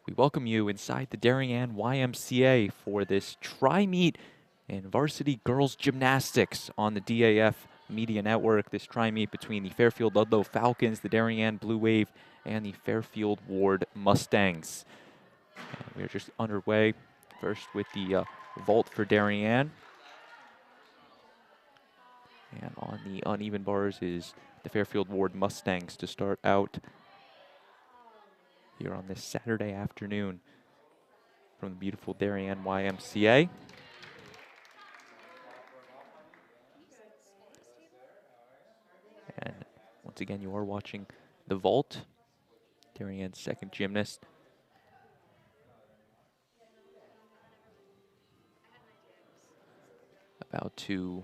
We welcome you inside the Darien YMCA for this tri-meet in varsity girls gymnastics on the DAF Media Network. This tri-meet between the Fairfield Ludlowe Falcons, the Darien Blue Wave, and the Fairfield Warde Mustangs. And we are just underway. First with the vault for Darien. And on the uneven bars is the Fairfield Warde Mustangs to start out here on this Saturday afternoon from the beautiful Darien YMCA. And once again, you are watching the vault. Darien's second gymnast. About to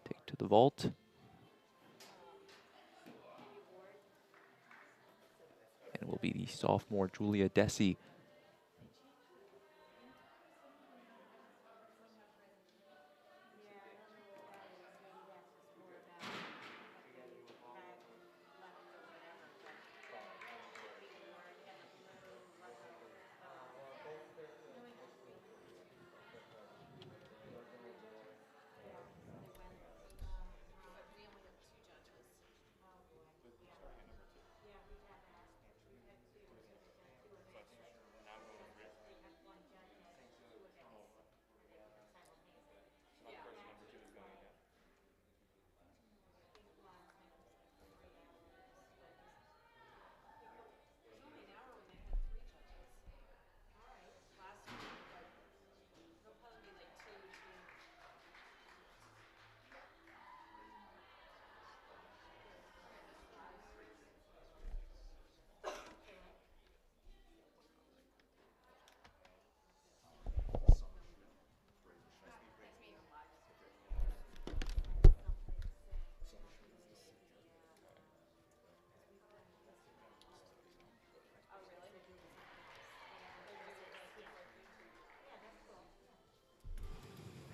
take to the vault. And it will be the sophomore Julia Desi.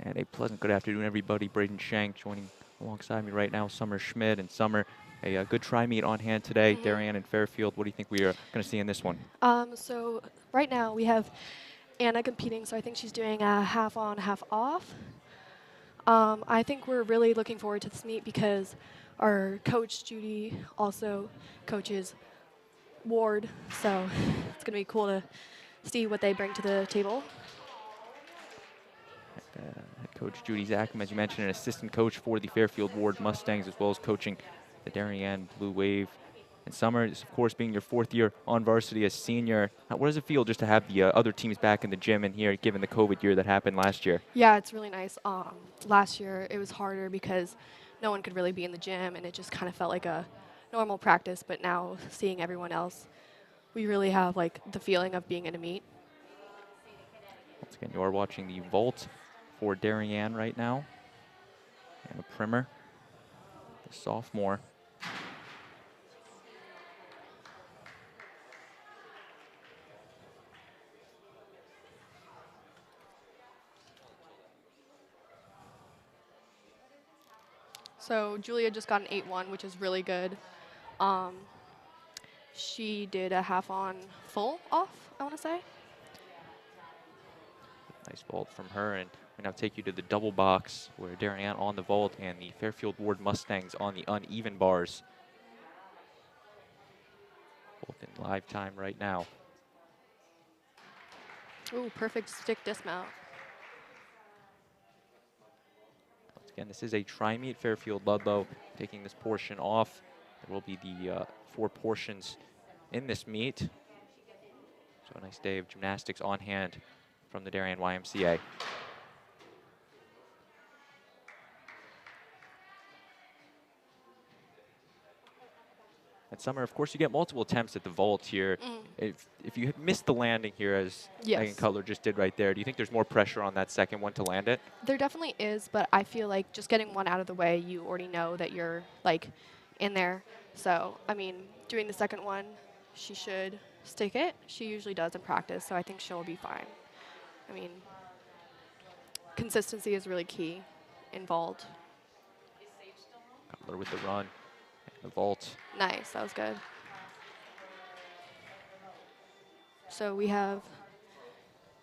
And a pleasant good afternoon, everybody. Braden Shank joining alongside me right now, Summer Schmidt. And Summer, a good tri-meet on hand today, Darien and Fairfield. What do you think we are going to see in this one? So right now we have Anna competing, so I think she's doing a half on, half off. I think we're really looking forward to this meet because our coach, Judy, also coaches Ward, so it's going to be cool to see what they bring to the table. Head coach Judy Zackham, as you mentioned, an assistant coach for the Fairfield Warde Mustangs, as well as coaching the Darien Blue Wave. And Summer, this, of course, being your fourth year on varsity as senior, what does it feel just to have the other teams back in the gym and here, given the COVID year that happened last year? Yeah, it's really nice. Last year it was harder because no one could really be in the gym, and it just kind of felt like a normal practice. But now seeing everyone else, we really have like the feeling of being in a meet. Once again, you are watching the vault for Darien right now. And a primer, the sophomore. So Julia just got an 8-1, which is really good. She did a half on full off, I want to say. Nice vault from her, and we now take you to the double box where Darien on the vault and the Fairfield Warde Mustangs on the uneven bars. Both in live time right now. Ooh, perfect stick dismount. Once again, this is a tri-meet. Fairfield Ludlowe taking this portion off. There will be the 4 portions in this meet. So a nice day of gymnastics on hand from the Darien YMCA. And Summer, of course, you get multiple attempts at the vault here. If you missed the landing here, as Megan Cutler just did right there, do you think there's more pressure on that second one to land it? There definitely is, but I feel like just getting one out of the way, you already know that you're like in there. So, I mean, doing the second one, she should stick it. She usually does in practice, so I think she'll be fine. I mean, consistency is really key in vault. Cutler with the run and the vault. Nice, that was good. So we have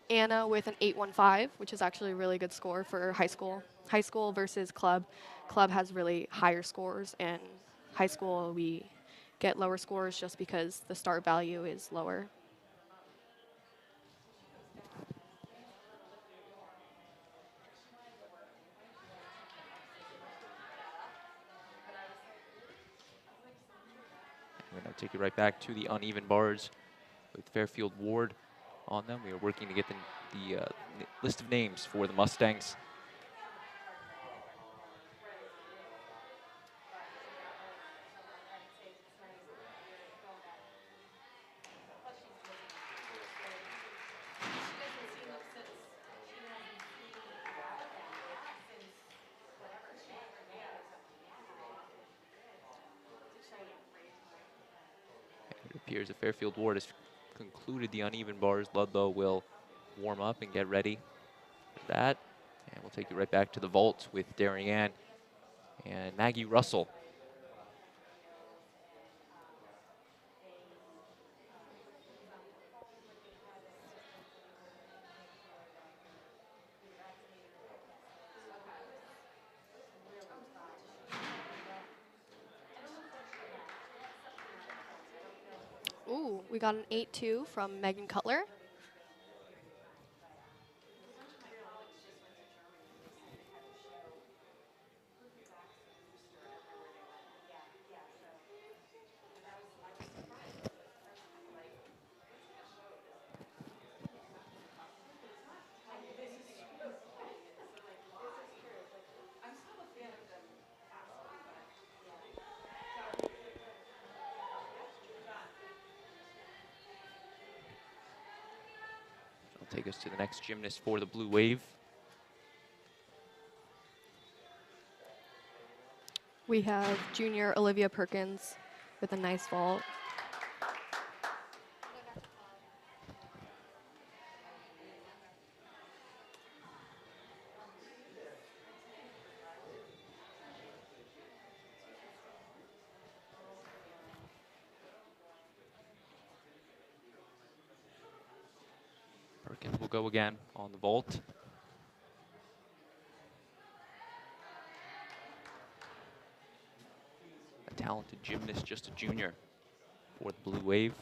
Anna with an 815, which is actually a really good score for high school. High school versus club. Club has really higher scores, and high school we get lower scores just because the start value is lower. We're going to take you right back to the uneven bars with Fairfield Warde on them. We are working to get the list of names for the Mustangs. It appears that Fairfield Warde has concluded the uneven bars. Ludlowe will warm up and get ready for that. And we'll take you right back to the vault with Darien and Maggie Russell. Ooh, we got an 8-2 from Megan Cutler. Take us to the next gymnast for the Blue Wave. We have junior Olivia Perkins with a nice vault. Perkins will go again on the vault. A talented gymnast, just a junior for the Blue Wave.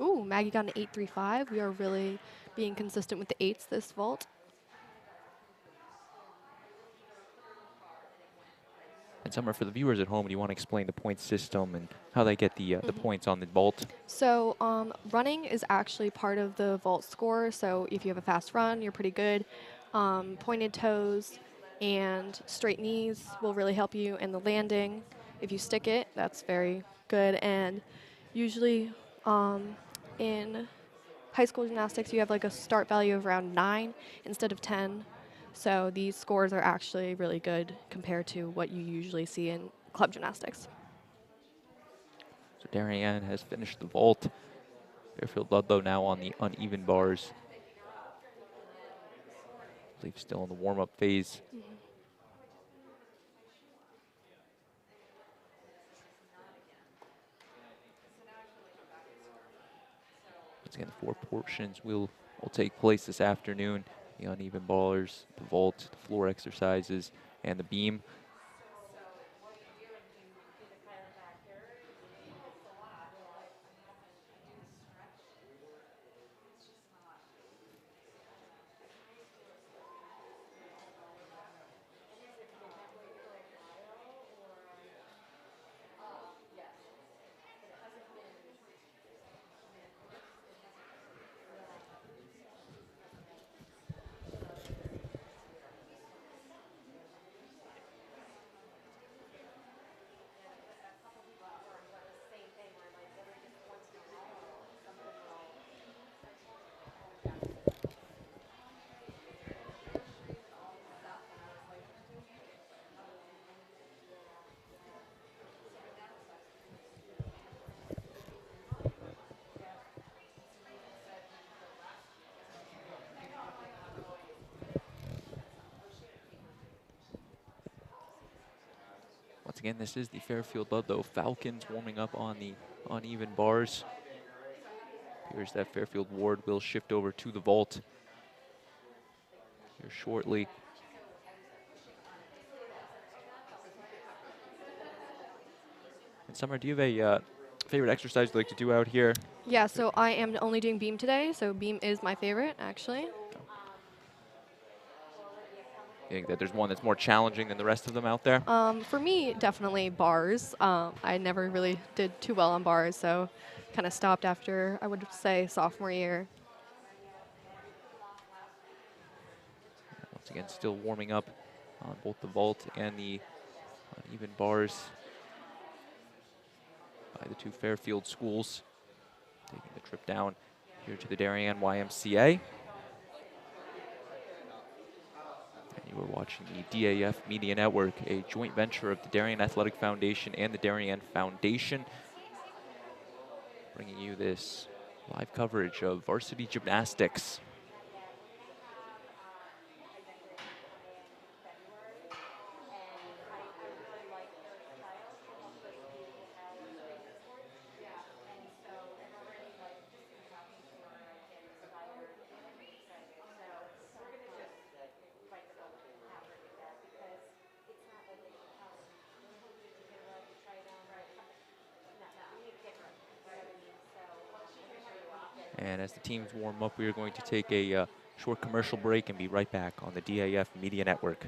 Ooh, Maggie got an 835. We are really being consistent with the 8s this vault. And Summer, for the viewers at home, do you want to explain the point system and how they get the points on the vault? So running is actually part of the vault score. So if you have a fast run, you're pretty good. Pointed toes and straight knees will really help you in the landing. If you stick it, that's very good. And usually in high school gymnastics, you have like a start value of around 9 instead of 10. So these scores are actually really good compared to what you usually see in club gymnastics. So Darien has finished the vault. Fairfield Ludlowe now on the uneven bars. I believe still in the warm-up phase. Once again, the 4 portions will take place this afternoon. The uneven bars, the vault, the floor exercises, and the beam. Once again, this is the Fairfield Ludlowe Falcons warming up on the uneven bars. Appears that Fairfield Warde will shift over to the vault here shortly. And Summer, do you have a favorite exercise you like to do out here? Yeah, so I am only doing beam today, so beam is my favorite, actually. You think that there's one that's more challenging than the rest of them out there? For me, definitely bars. I never really did too well on bars, so kind of stopped after, I would say, sophomore year. Once again, still warming up on both the vault and the uneven bars by the two Fairfield schools. Taking the trip down here to the Darien YMCA. And you are watching the DAF Media Network, a joint venture of the Darien Athletic Foundation and the Darien Foundation, bringing you this live coverage of Varsity Gymnastics. And as the teams warm up, we are going to take a short commercial break and be right back on the DAF Media Network.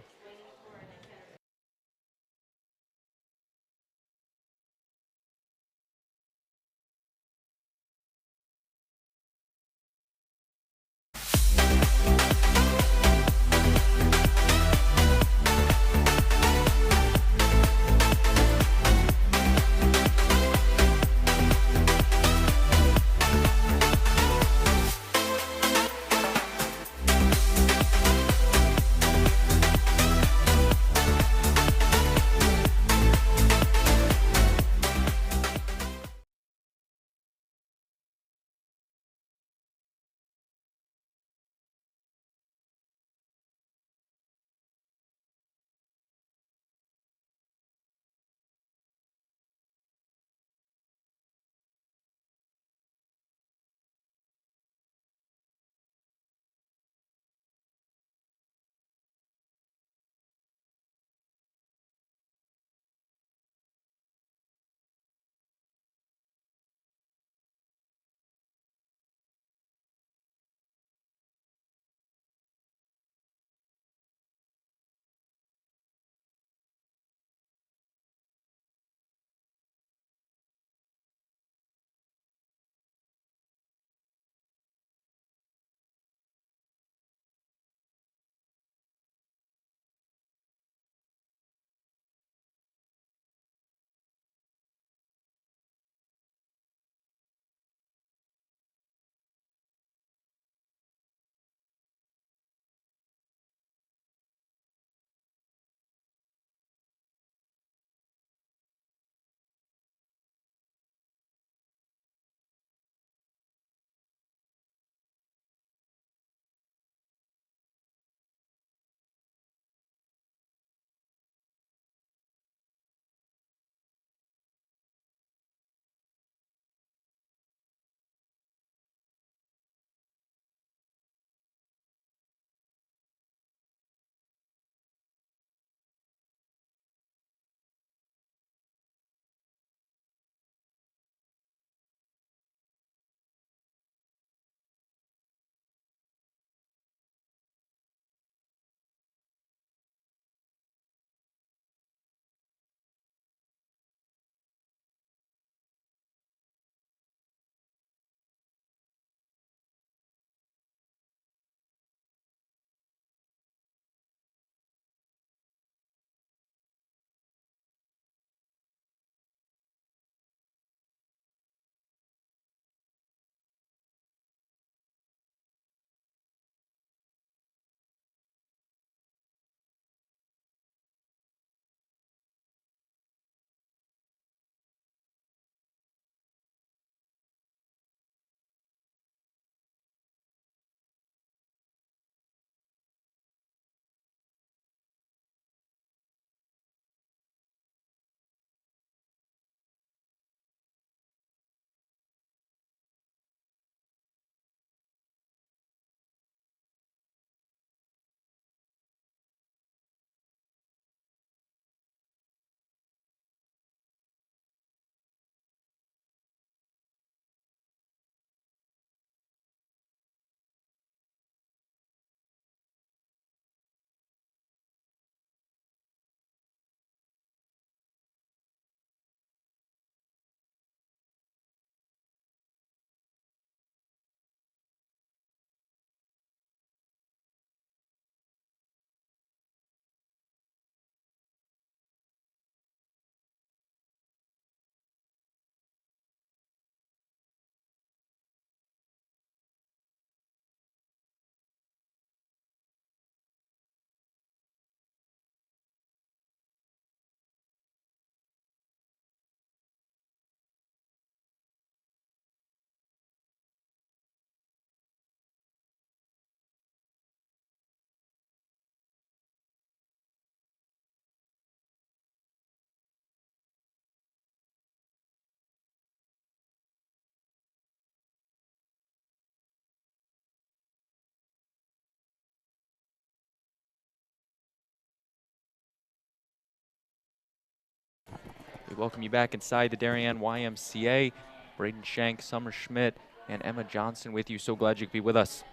We welcome you back inside the Darien YMCA. Braden Shank, Summer Schmidt, and Emma Johnson with you. So glad you could be with us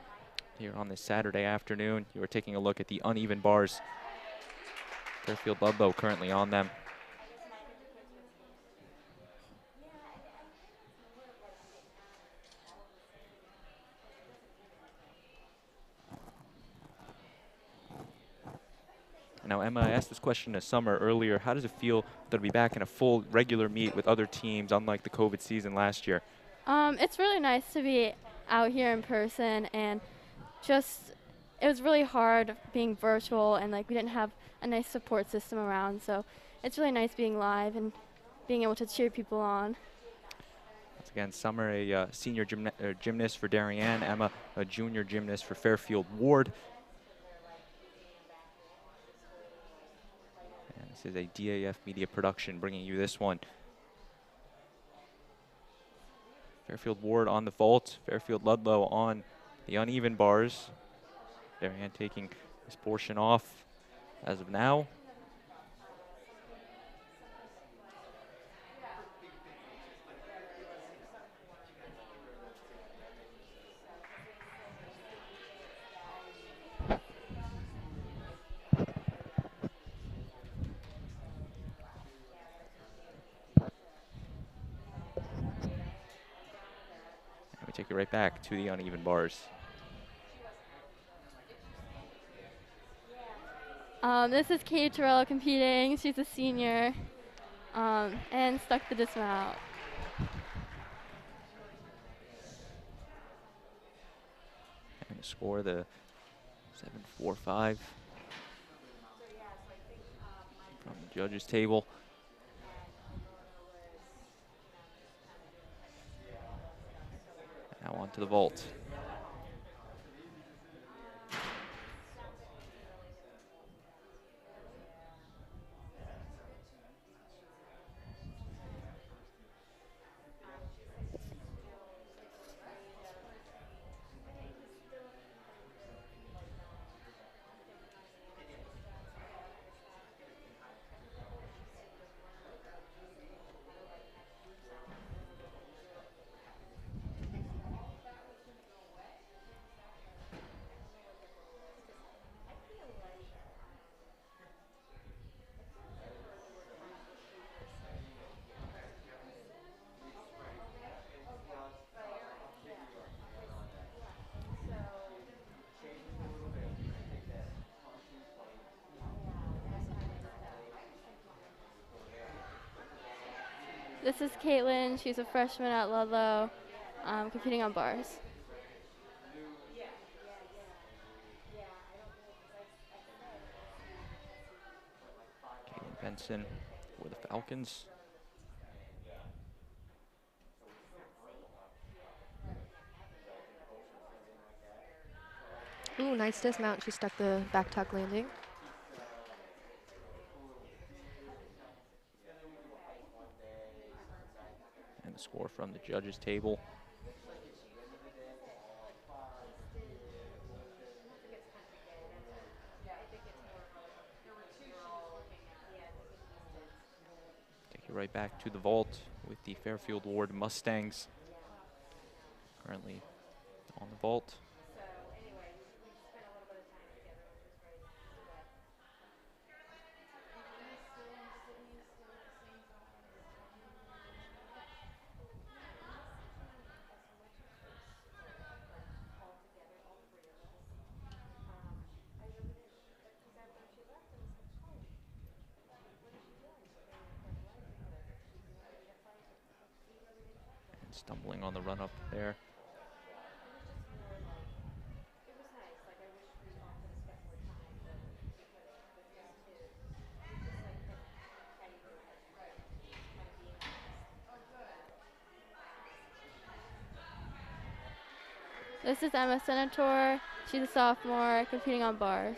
here on this Saturday afternoon. You are taking a look at the uneven bars. Fairfield Ludlowe currently on them. Now, Emma, I asked this question to Summer earlier. How does it feel to be back in a full regular meet with other teams, unlike the COVID season last year? It's really nice to be out here in person, and it was really hard being virtual, and like we didn't have a nice support system around. So it's really nice being live and being able to cheer people on. Once again, Summer, a senior gymnast for Darien, Emma, a junior gymnast for Fairfield Warde. This is a DAF Media production bringing you this one. Fairfield Warde on the vault, Fairfield Ludlowe on the uneven bars. Darien taking this portion off as of now. Take it right back to the uneven bars. This is Katie Torello competing. She's a senior and stuck the dismount. And the score, the 7-4-5 from the judges' table. Now on to the vault. This is Caitlin. She's a freshman at Ludlowe, competing on bars. Caitlin Benson for the Falcons. Ooh, nice dismount. She stuck the back tuck landing. And the score from the judges' table. Take it right back to the vault with the Fairfield Warde Mustangs currently on the vault. Stumbling on the run up there. This is Emma Senator. She's a sophomore competing on bars.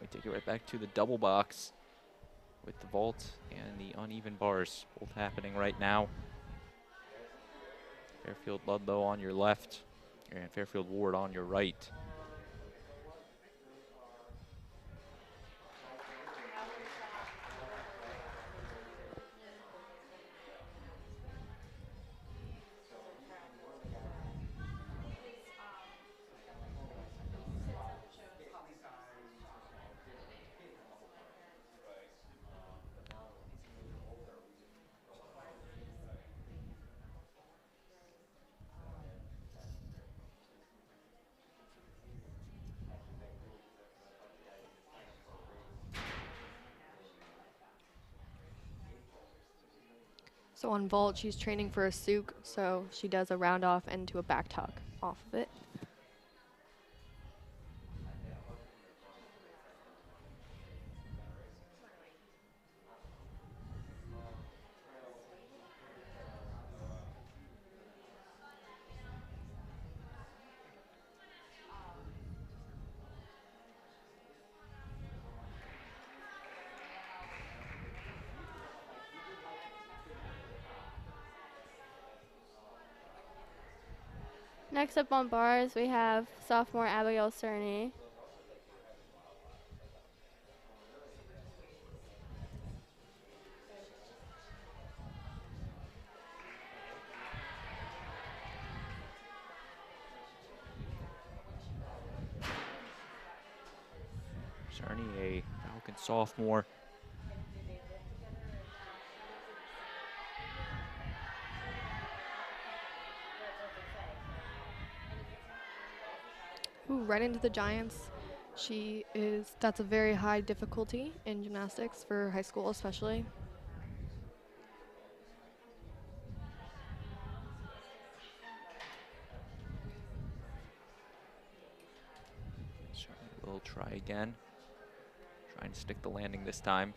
We take it right back to the double box. with the vault and the uneven bars both happening right now. Fairfield Ludlowe on your left and Fairfield Warde on your right. So on vault, she's training for a souk, so she does a round off into a back tuck off of it. Next up on bars, we have sophomore Abigail Cerny. Cerny, a Falcon sophomore. Ooh, right into the Giants. That's a very high difficulty in gymnastics for high school especially. Cerny will try again. Trying to stick the landing this time.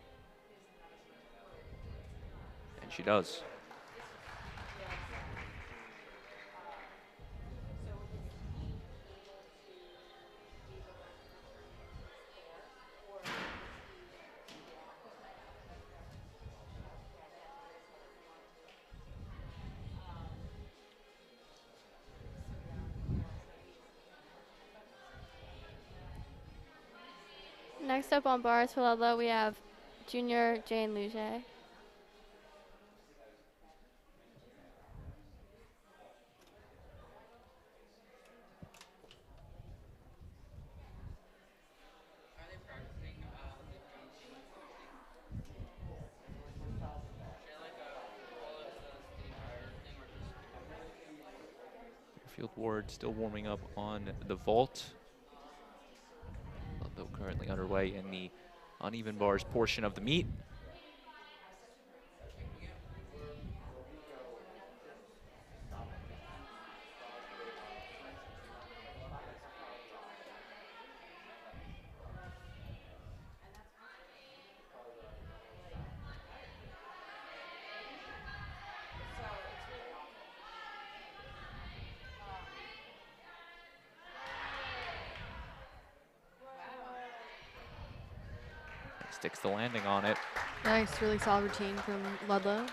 And she does. Next up on bars for Ludlowe, we have junior Jane Luge. Fairfield Warde still warming up on the vault. Ludlowe currently underway in the uneven bars portion of the meet. Sticks the landing on it. Nice, really solid routine from Ludlowe.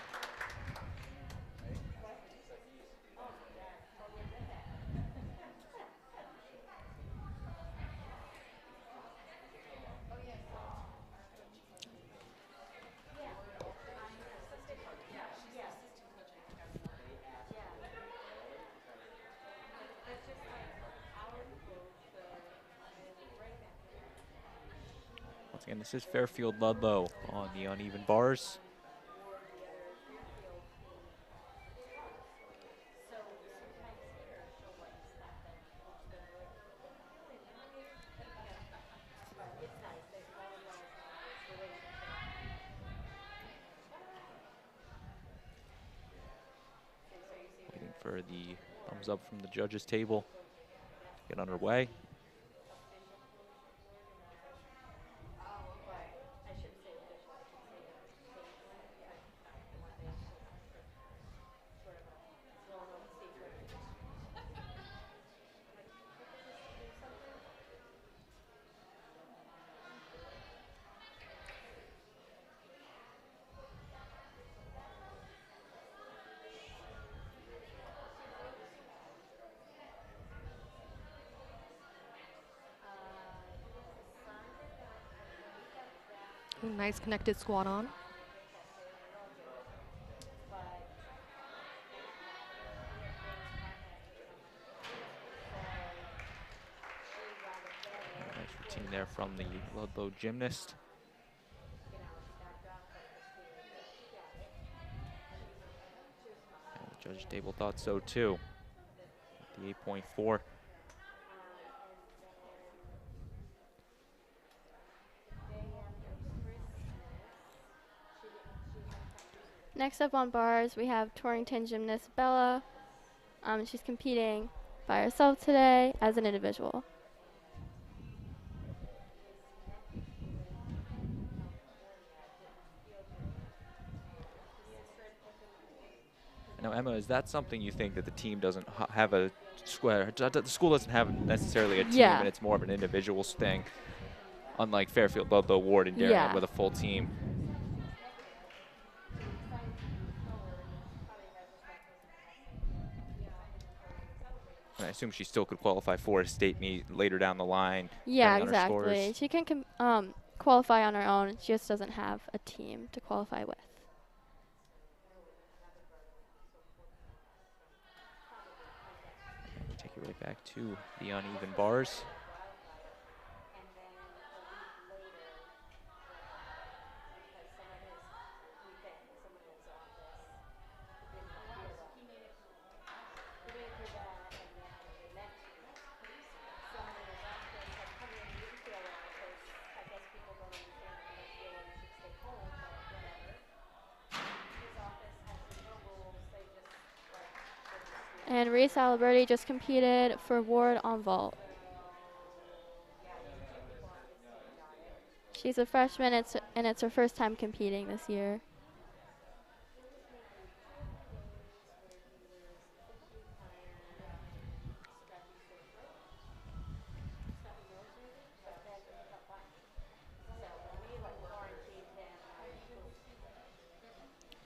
Once again, this is Fairfield Ludlowe on the uneven bars. Waiting for the thumbs up from the judges' table to get underway. Nice connected squat on. Nice routine there from the Ludlowe gymnast. And the judge table thought so too. The 8.4. Next up on bars, we have Torrington gymnast Bella. She's competing by herself today as an individual. Now, Emma, is that something you think that the team doesn't have a square? The school doesn't have necessarily a team, Yeah. and it's more of an individuals thing, unlike Fairfield, Ludlowe, Warde, and Darien Yeah. with a full team. And I assume she still could qualify for a state meet later down the line. Yeah, depending on her exactly. scores. She can qualify on her own. She just doesn't have a team to qualify with. Take it right back to the uneven bars. And Reese Aliberti just competed for Warde on vault. She's a freshman, and it's her first time competing this year.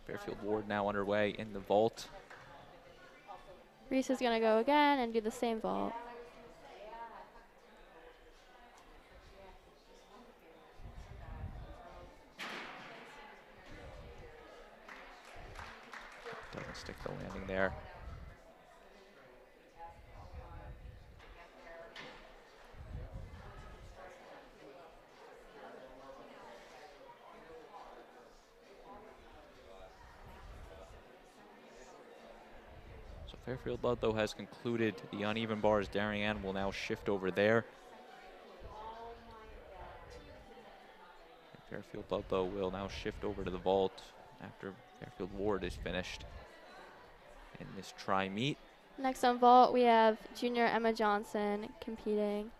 Fairfield Warde now underway in the vault. Reese is going to go again and do the same vault. Doesn't stick the landing there. So Fairfield Ludlowe has concluded the uneven bars. Darien will now shift over there. And Fairfield Ludlowe will now shift over to the vault after Fairfield Warde is finished in this tri-meet. Next on vault, we have junior Emma Johnson competing.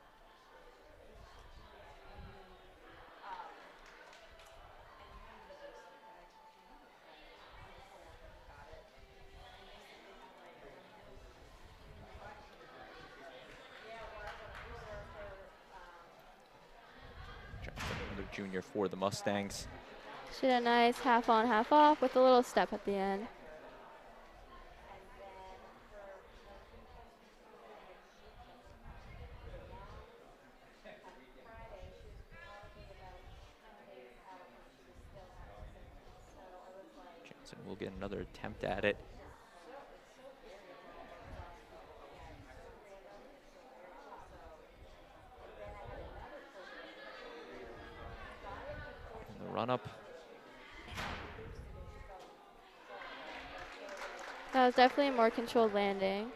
Another junior for the Mustangs. She did a nice half on, half off with a little step at the end. Jensen will get another attempt at it. And the run up. That was definitely a more controlled landing.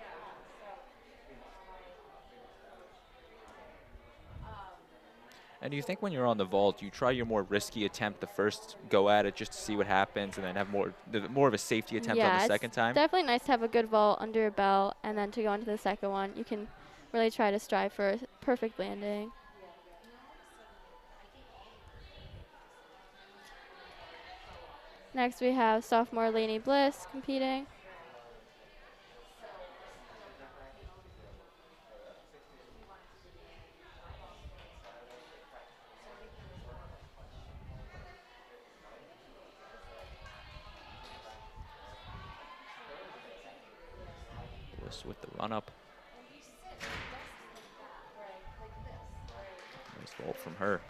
And do you think when you're on the vault, you try your more risky attempt the first go at it just to see what happens, and then have more of a safety attempt on the second time? Definitely nice to have a good vault under your belt, and then to go into the second one, you can really try to strive for a perfect landing. Next we have sophomore Lainey Bliss competing. Bliss with the run up. Nice vault from her.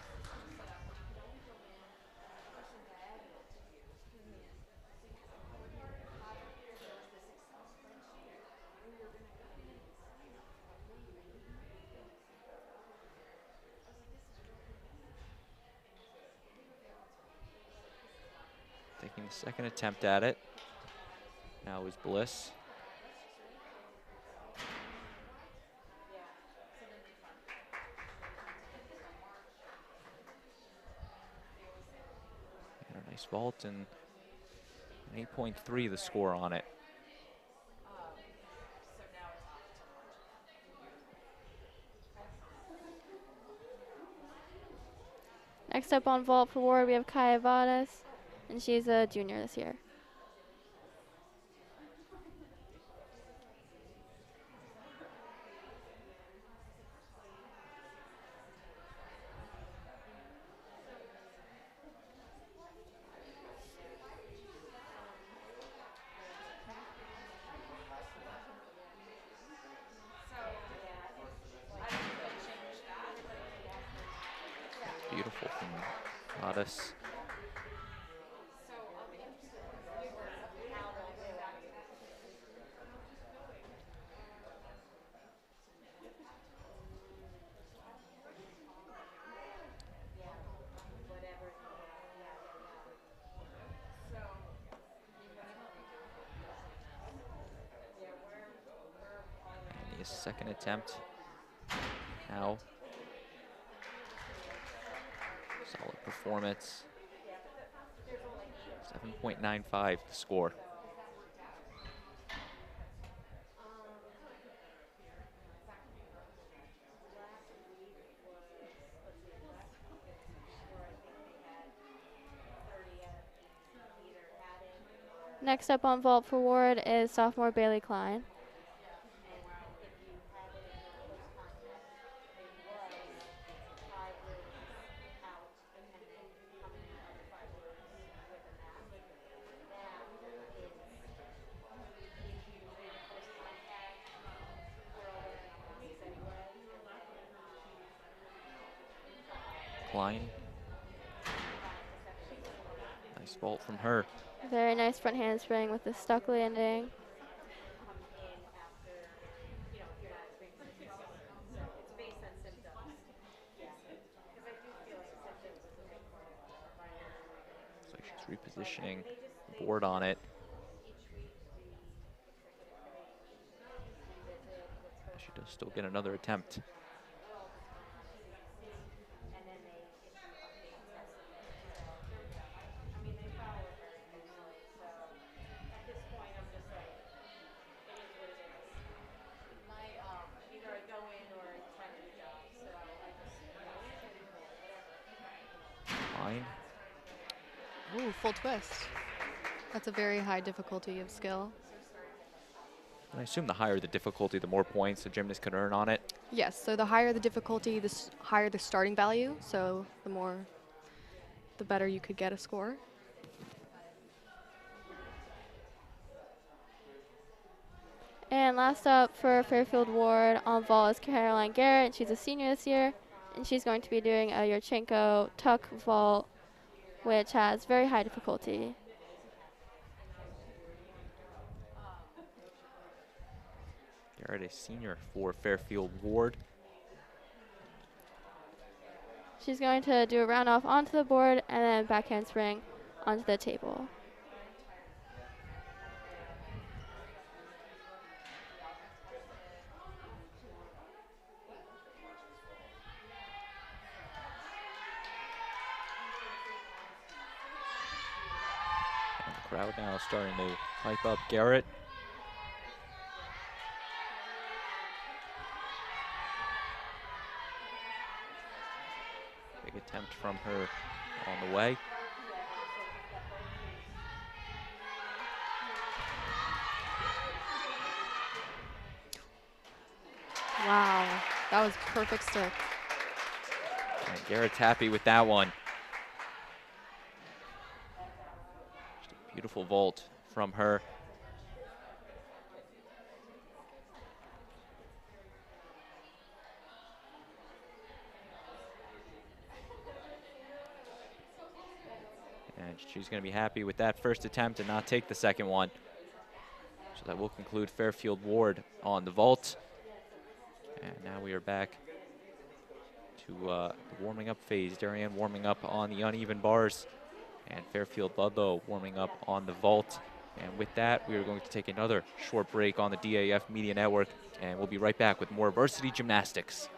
Second attempt at it. Now is Bliss. And a nice vault, and an 8.3 the score on it. Next up on vault for Warde, we have Kaya Vadas, and she's a junior this year. Beautiful from Vadas. And his second attempt. Now. Solid performance. 7.95 the score. Next up on vault for Warde is sophomore Bailey Klein. Klein. Nice vault from her. Very nice front handspring with the stuck landing. Looks like she's repositioning the board on it. She does still get another attempt. Fine. Ooh, full twist. That's a very high difficulty of skill. And I assume the higher the difficulty, the more points the gymnast could earn on it. Yes, so the higher the difficulty, the higher the starting value. So the better you could get a score. And last up for Fairfield Warde on vault is Caroline Garrett. She's a senior this year, and she's going to be doing a Yurchenko tuck vault, which has very high difficulty. Garrett, a senior for Fairfield Warde. She's going to do a round off onto the board and then back handspring onto the table. And the crowd now starting to hype up Garrett. Big attempt from her on the way. Wow, that was perfect stick. And Garrett's happy with that one. Just a beautiful vault from her. And she's going to be happy with that first attempt and not take the second one. So that will conclude Fairfield Warde on the vault. And now we are back to the warming up phase. Darien warming up on the uneven bars. and Fairfield Ludlowe warming up on the vault. And with that, we are going to take another short break on the DAF Media Network, and we'll be right back with more Varsity Gymnastics.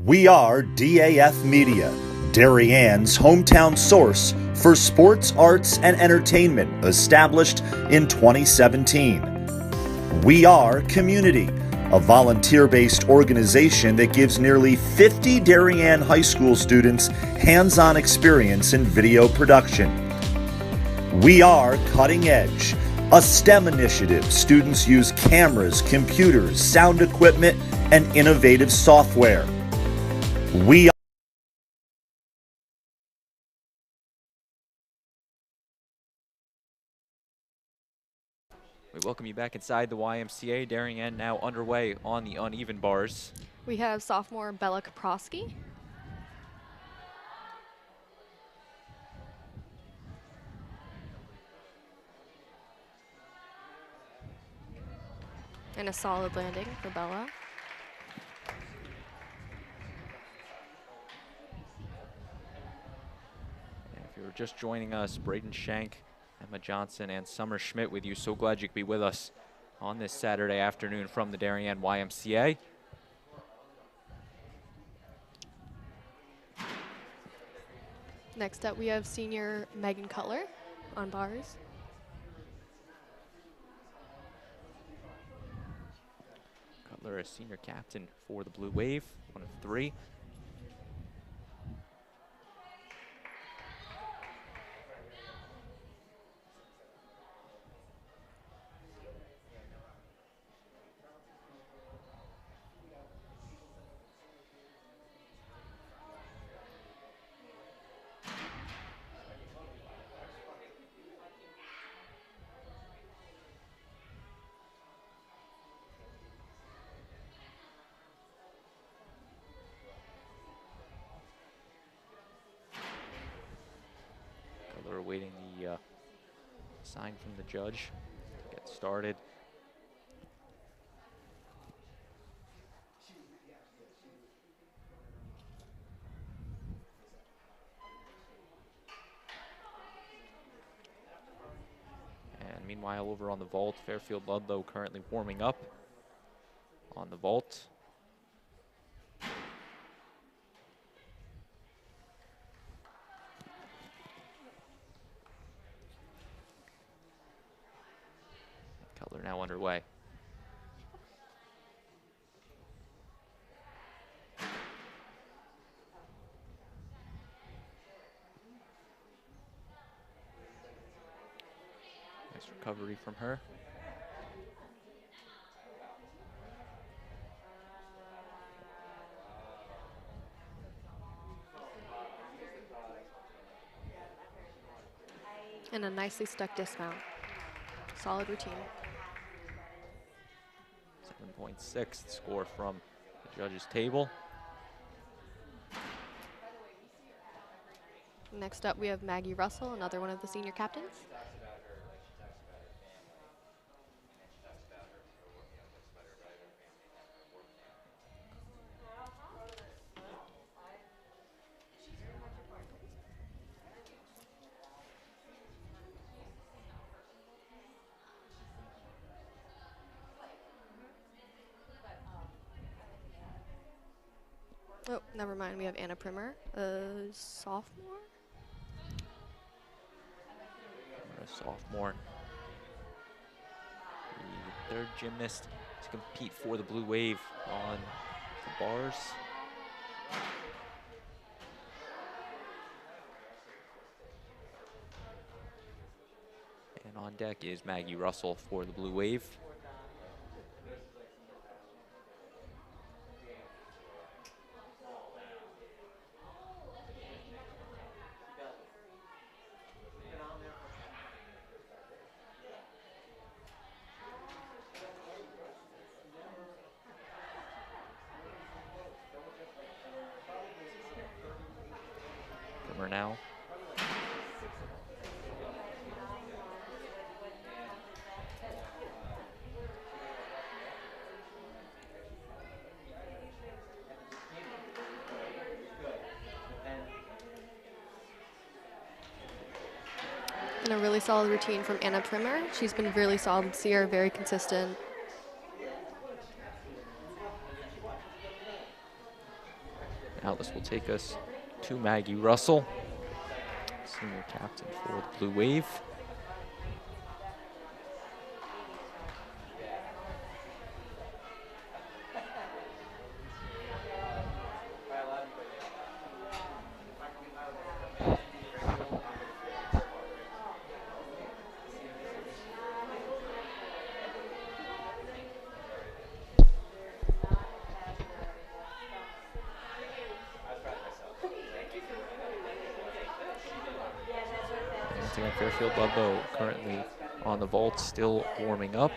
We are DAF Media, Darienne's hometown source for sports, arts, and entertainment, established in 2017. We Are Community, a volunteer-based organization that gives nearly 50 Darien High School students hands-on experience in video production. We Are Cutting Edge, a STEM initiative. Students use cameras, computers, sound equipment, and innovative software. We welcome you back inside the YMCA. Darien now underway on the uneven bars. We have sophomore Bella Kaprowski. And a solid landing for Bella. If you're just joining us, Braden Shank, Emma Johnson, and Summer Schmidt with you. So glad you could be with us on this Saturday afternoon from the Darien YMCA. Next up, we have senior Megan Cutler on bars. Cutler, a senior captain for the Blue Wave, 1 of 3. Cutler awaiting the sign from the judge to get started. And meanwhile, over on the vault, Fairfield Ludlowe currently warming up on the vault. Cutler now underway. Nice recovery from her. And a nicely stuck dismount. Solid routine. 7.6 score from the judges' table. Next up, we have Maggie Russell, another one of the senior captains. Oh, never mind. We have Anna Primer, a sophomore. A sophomore. The third gymnast to compete for the Blue Wave on the bars. And on deck is Maggie Russell for the Blue Wave. Now. And a really solid routine from Anna Primer. She's been really solid this year, very consistent. Now this will take us to Maggie Russell, senior captain for the Blue Wave. Once again, Fairfield Ludlowe currently on the vault, still warming up.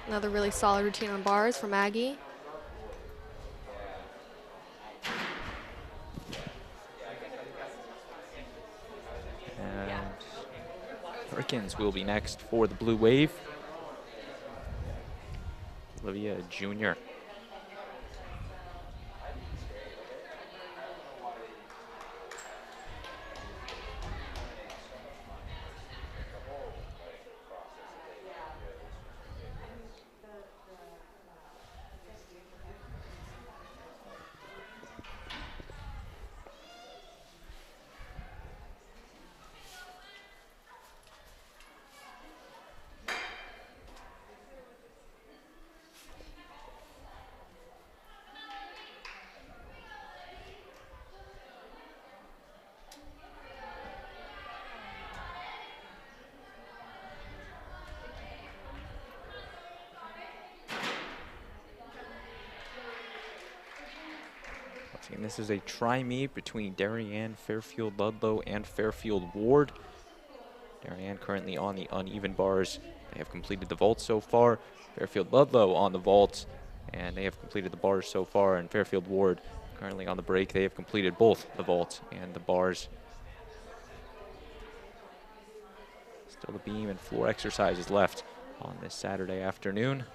Another really solid routine on bars for Maggie. And Perkins will be next for the Blue Wave. Olivia, a junior. And this is a tri-meet between Darien, Fairfield Ludlowe, and Fairfield Warde. Darien currently on the uneven bars. They have completed the vault so far. Fairfield Ludlowe on the vault, and they have completed the bars so far. And Fairfield Warde currently on the break. They have completed both the vault and the bars. Still the beam and floor exercises left on this Saturday afternoon.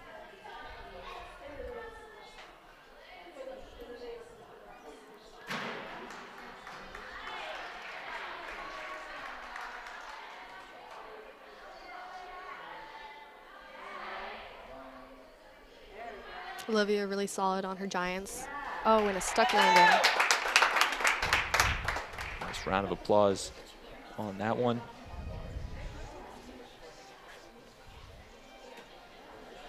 Olivia really solid on her giants. Oh, and a stuck landing. Nice round of applause on that one.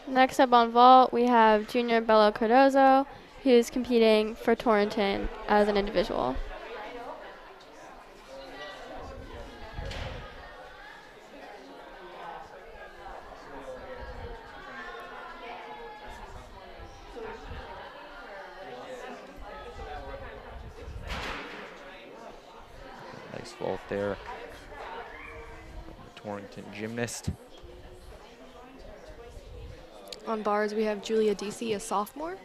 Next up on vault, we have junior Bella Cardozo, who's competing for Torrington as an individual. Nice vault there. The Torrington gymnast. On bars, we have Julia DC, a sophomore.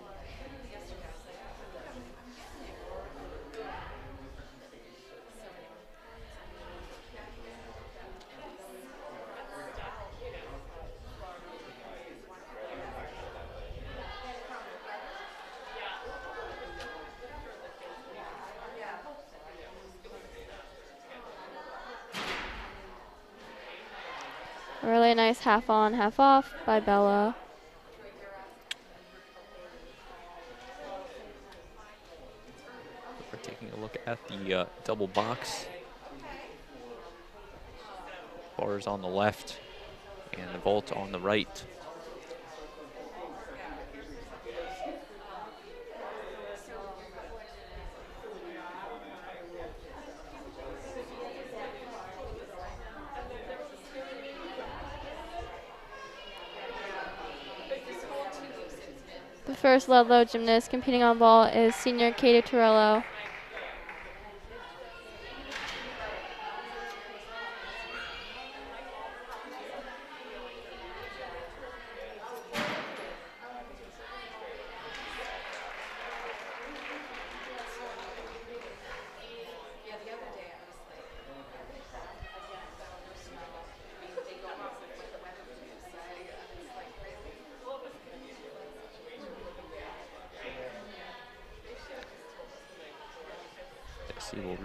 A really nice half on, half off by Bella. We're taking a look at the double box. Bars on the left and the vault on the right. The first Ludlowe gymnast competing on vault is senior Katie Torello.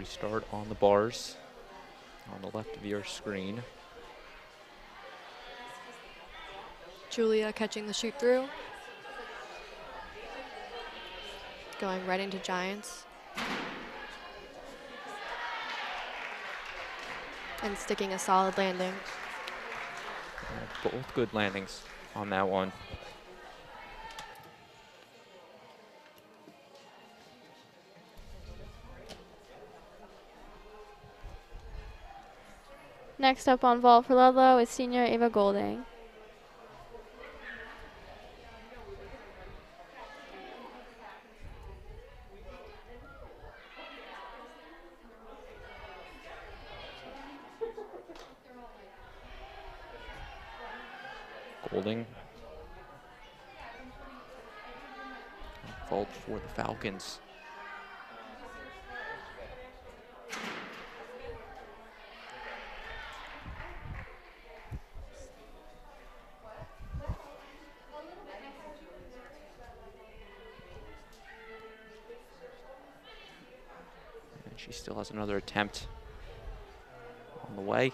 Restart on the bars on the left of your screen. Julia catching the shoot through. Going right into Giants. And sticking a solid landing. Both good landings on that one. Next up on vault for Ludlowe is senior Ava Golding. Golding. Vault for the Falcons. And she still has another attempt on the way.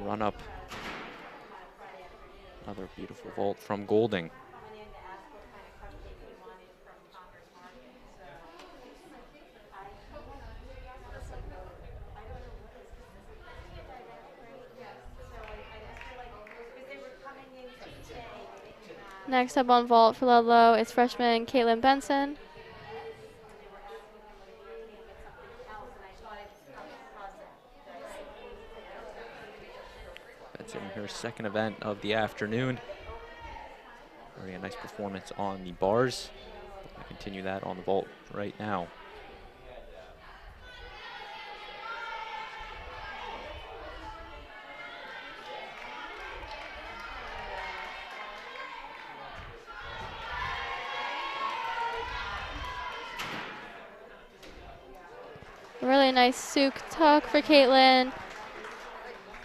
Run up. Another beautiful vault from Golding. Next up on vault for Ludlowe is freshman Caitlin Benson. Benson, her second event of the afternoon. Very nice performance on the bars. We'll continue that on the vault right now. A really nice souk tuck for Caitlin.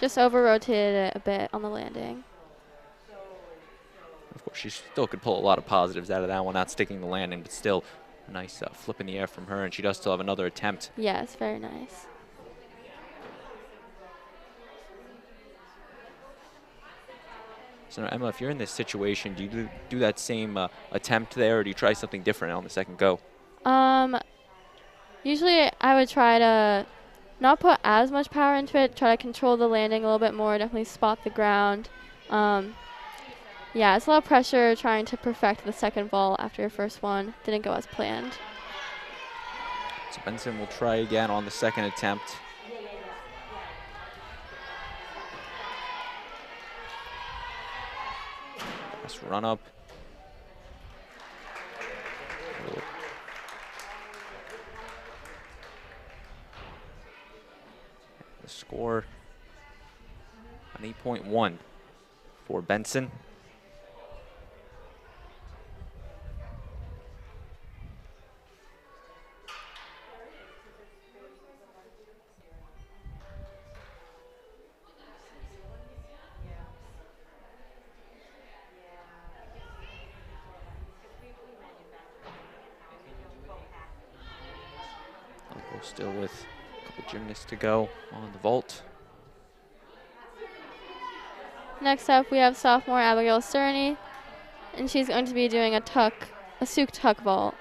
Just over-rotated it a bit on the landing. Of course, she still could pull a lot of positives out of that one, not sticking the landing, but still a nice flip in the air from her, and she does still have another attempt. Yes, very nice. So, Emma, if you're in this situation, do you do that same attempt there, or do you try something different on the second go? Usually I would try to not put as much power into it, try to control the landing a little bit more, definitely spot the ground. Yeah, it's a lot of pressure trying to perfect the second vault after your first one. Didn't go as planned. So Benson will try again on the second attempt. Nice run up. The score an 8.1 for Benson. Still with a couple gymnasts to go on the vault. Next up, we have sophomore Abigail Cerny, and she's going to be doing a souk tuck vault.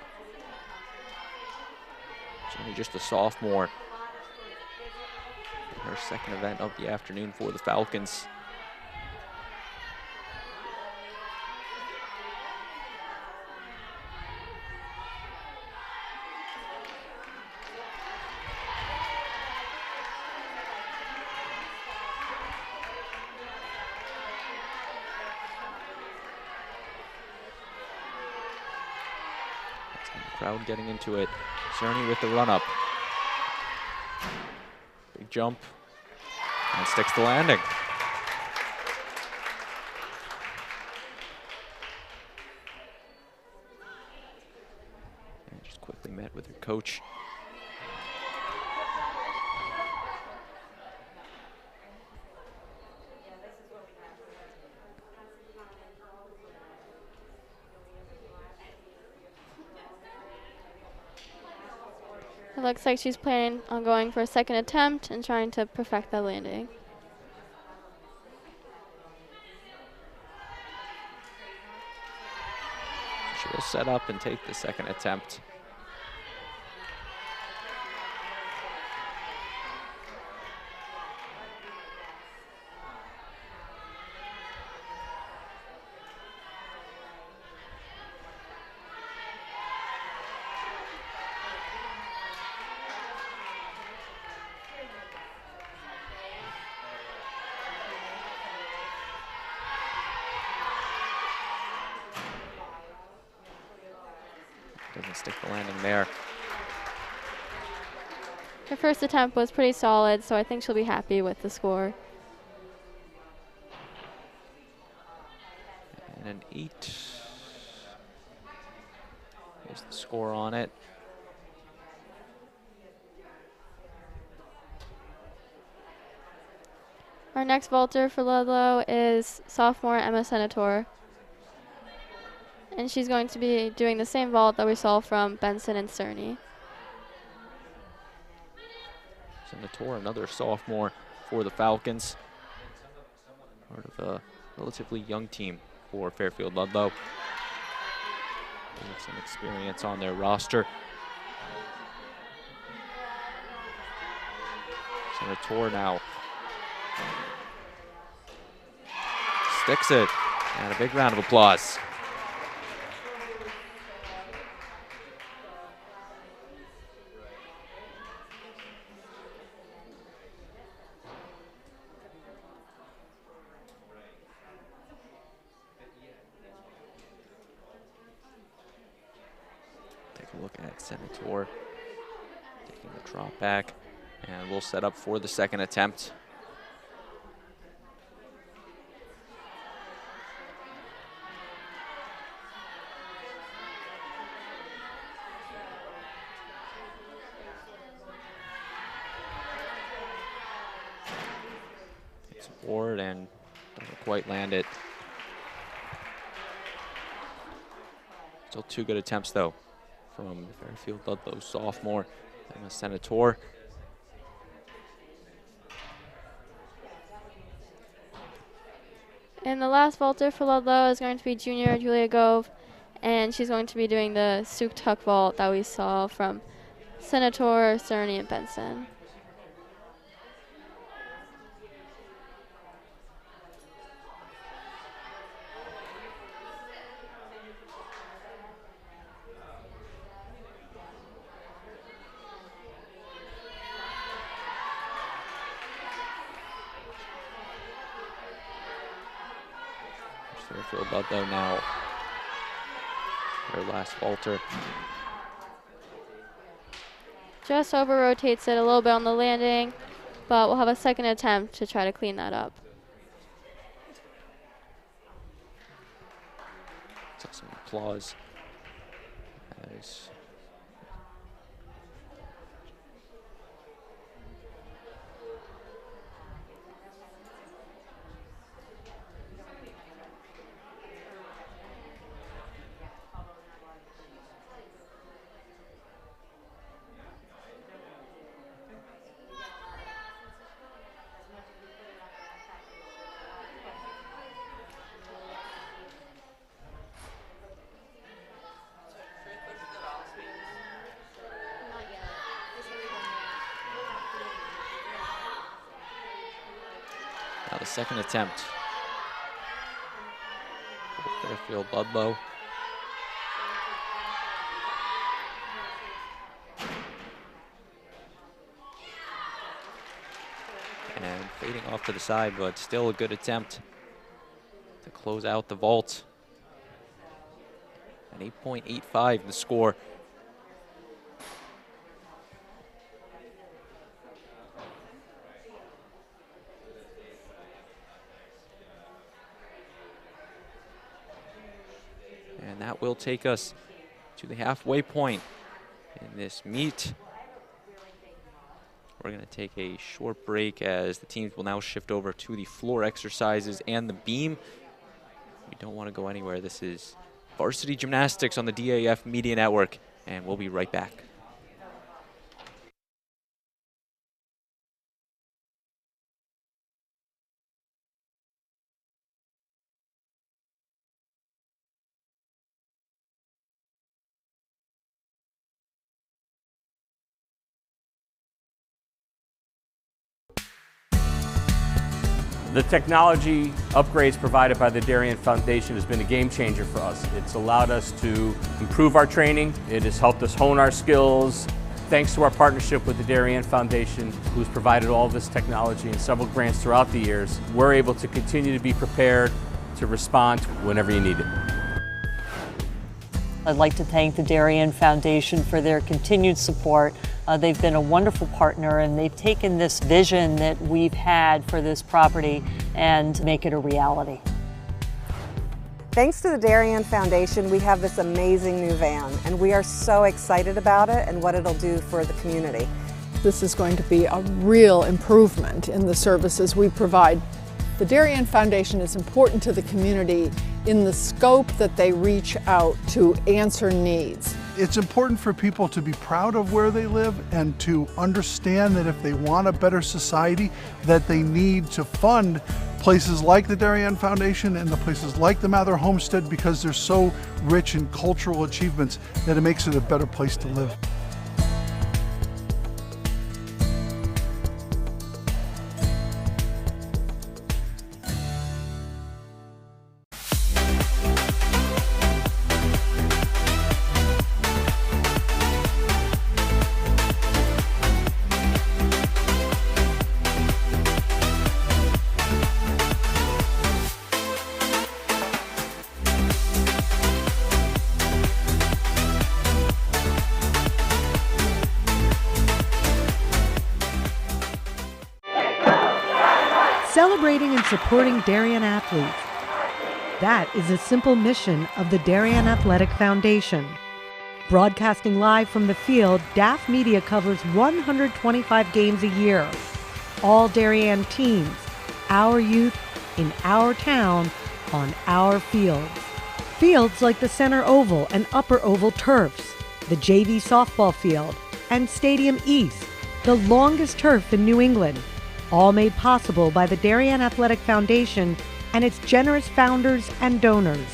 She's only just a sophomore. Her second event of the afternoon for the Falcons. Crowd getting into it. Cerny with the run up. Big jump. And sticks the landing. And just quickly met with her coach looks like she's planning on going for a second attempt and trying to perfect that landing. She'll set up and take the second attempt. Doesn't stick the landing there. Her first attempt was pretty solid, so I think she'll be happy with the score. And an 8. There's the score on it. Our next vaulter for Ludlowe is sophomore Emma Senator. And she's going to be doing the same vault that we saw from Benson and Cerny. Senator, another sophomore for the Falcons. Part of a relatively young team for Fairfield Ludlowe. They have some experience on their roster. Senator now sticks it, and a big round of applause. Take a look at Senator taking the drop back, and we'll set up for the second attempt. Hits the board and doesn't quite land it. Still 2 good attempts though from Fairfield Ludlowe sophomore Emma Senator. And the last vaulter for Ludlowe is going to be junior Julia Gove, and she's going to be doing the Souk Tuck vault that we saw from Senator, Cerny, and Benson. Fairfield Ludlowe now, their last vaulter. Just over rotates it a little bit on the landing, but we'll have a second attempt to try to clean that up. Took some applause as now the second attempt for Fairfield Ludlowe. And fading off to the side, but still a good attempt to close out the vault. An 8.85 the score. And that will take us to the halfway point in this meet. We're going to take a short break as the teams will now shift over to the floor exercises and the beam. We don't want to go anywhere. This is Varsity Gymnastics on the DAF Media Network, and we'll be right back. The technology upgrades provided by the Darien Foundation has been a game changer for us. It's allowed us to improve our training. It has helped us hone our skills. Thanks to our partnership with the Darien Foundation, who's provided all this technology and several grants throughout the years, we're able to continue to be prepared to respond whenever you need it. I'd like to thank the Darien Foundation for their continued support. They've been a wonderful partner, and they've taken this vision that we've had for this property and make it a reality. Thanks to the Darien Foundation, we have this amazing new van, and we are so excited about it and what it'll do for the community. This is going to be a real improvement in the services we provide. The Darien Foundation is important to the community in the scope that they reach out to answer needs. It's important for people to be proud of where they live and to understand that if they want a better society, that they need to fund places like the Darien Foundation and the places like the Mather Homestead, because they're so rich in cultural achievements that it makes it a better place to live. Celebrating and supporting Darien athletes. That is a simple mission of the Darien Athletic Foundation. Broadcasting live from the field, DAF Media covers 125 games a year. All Darien teams, our youth, in our town, on our fields. Fields like the Center Oval and Upper Oval turfs, the JV softball field, and Stadium East, the longest turf in New England. All made possible by the Darien Athletic Foundation and its generous founders and donors.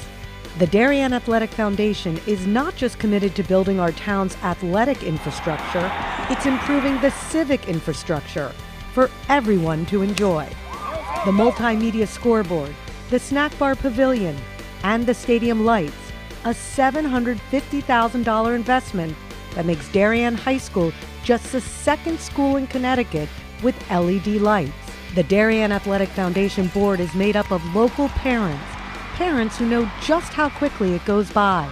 The Darien Athletic Foundation is not just committed to building our town's athletic infrastructure, it's improving the civic infrastructure for everyone to enjoy. The multimedia scoreboard, the snack bar pavilion, and the stadium lights, a $750,000 investment that makes Darien High School just the second school in Connecticut with LED lights. The Darien Athletic Foundation board is made up of local parents who know just how quickly it goes by.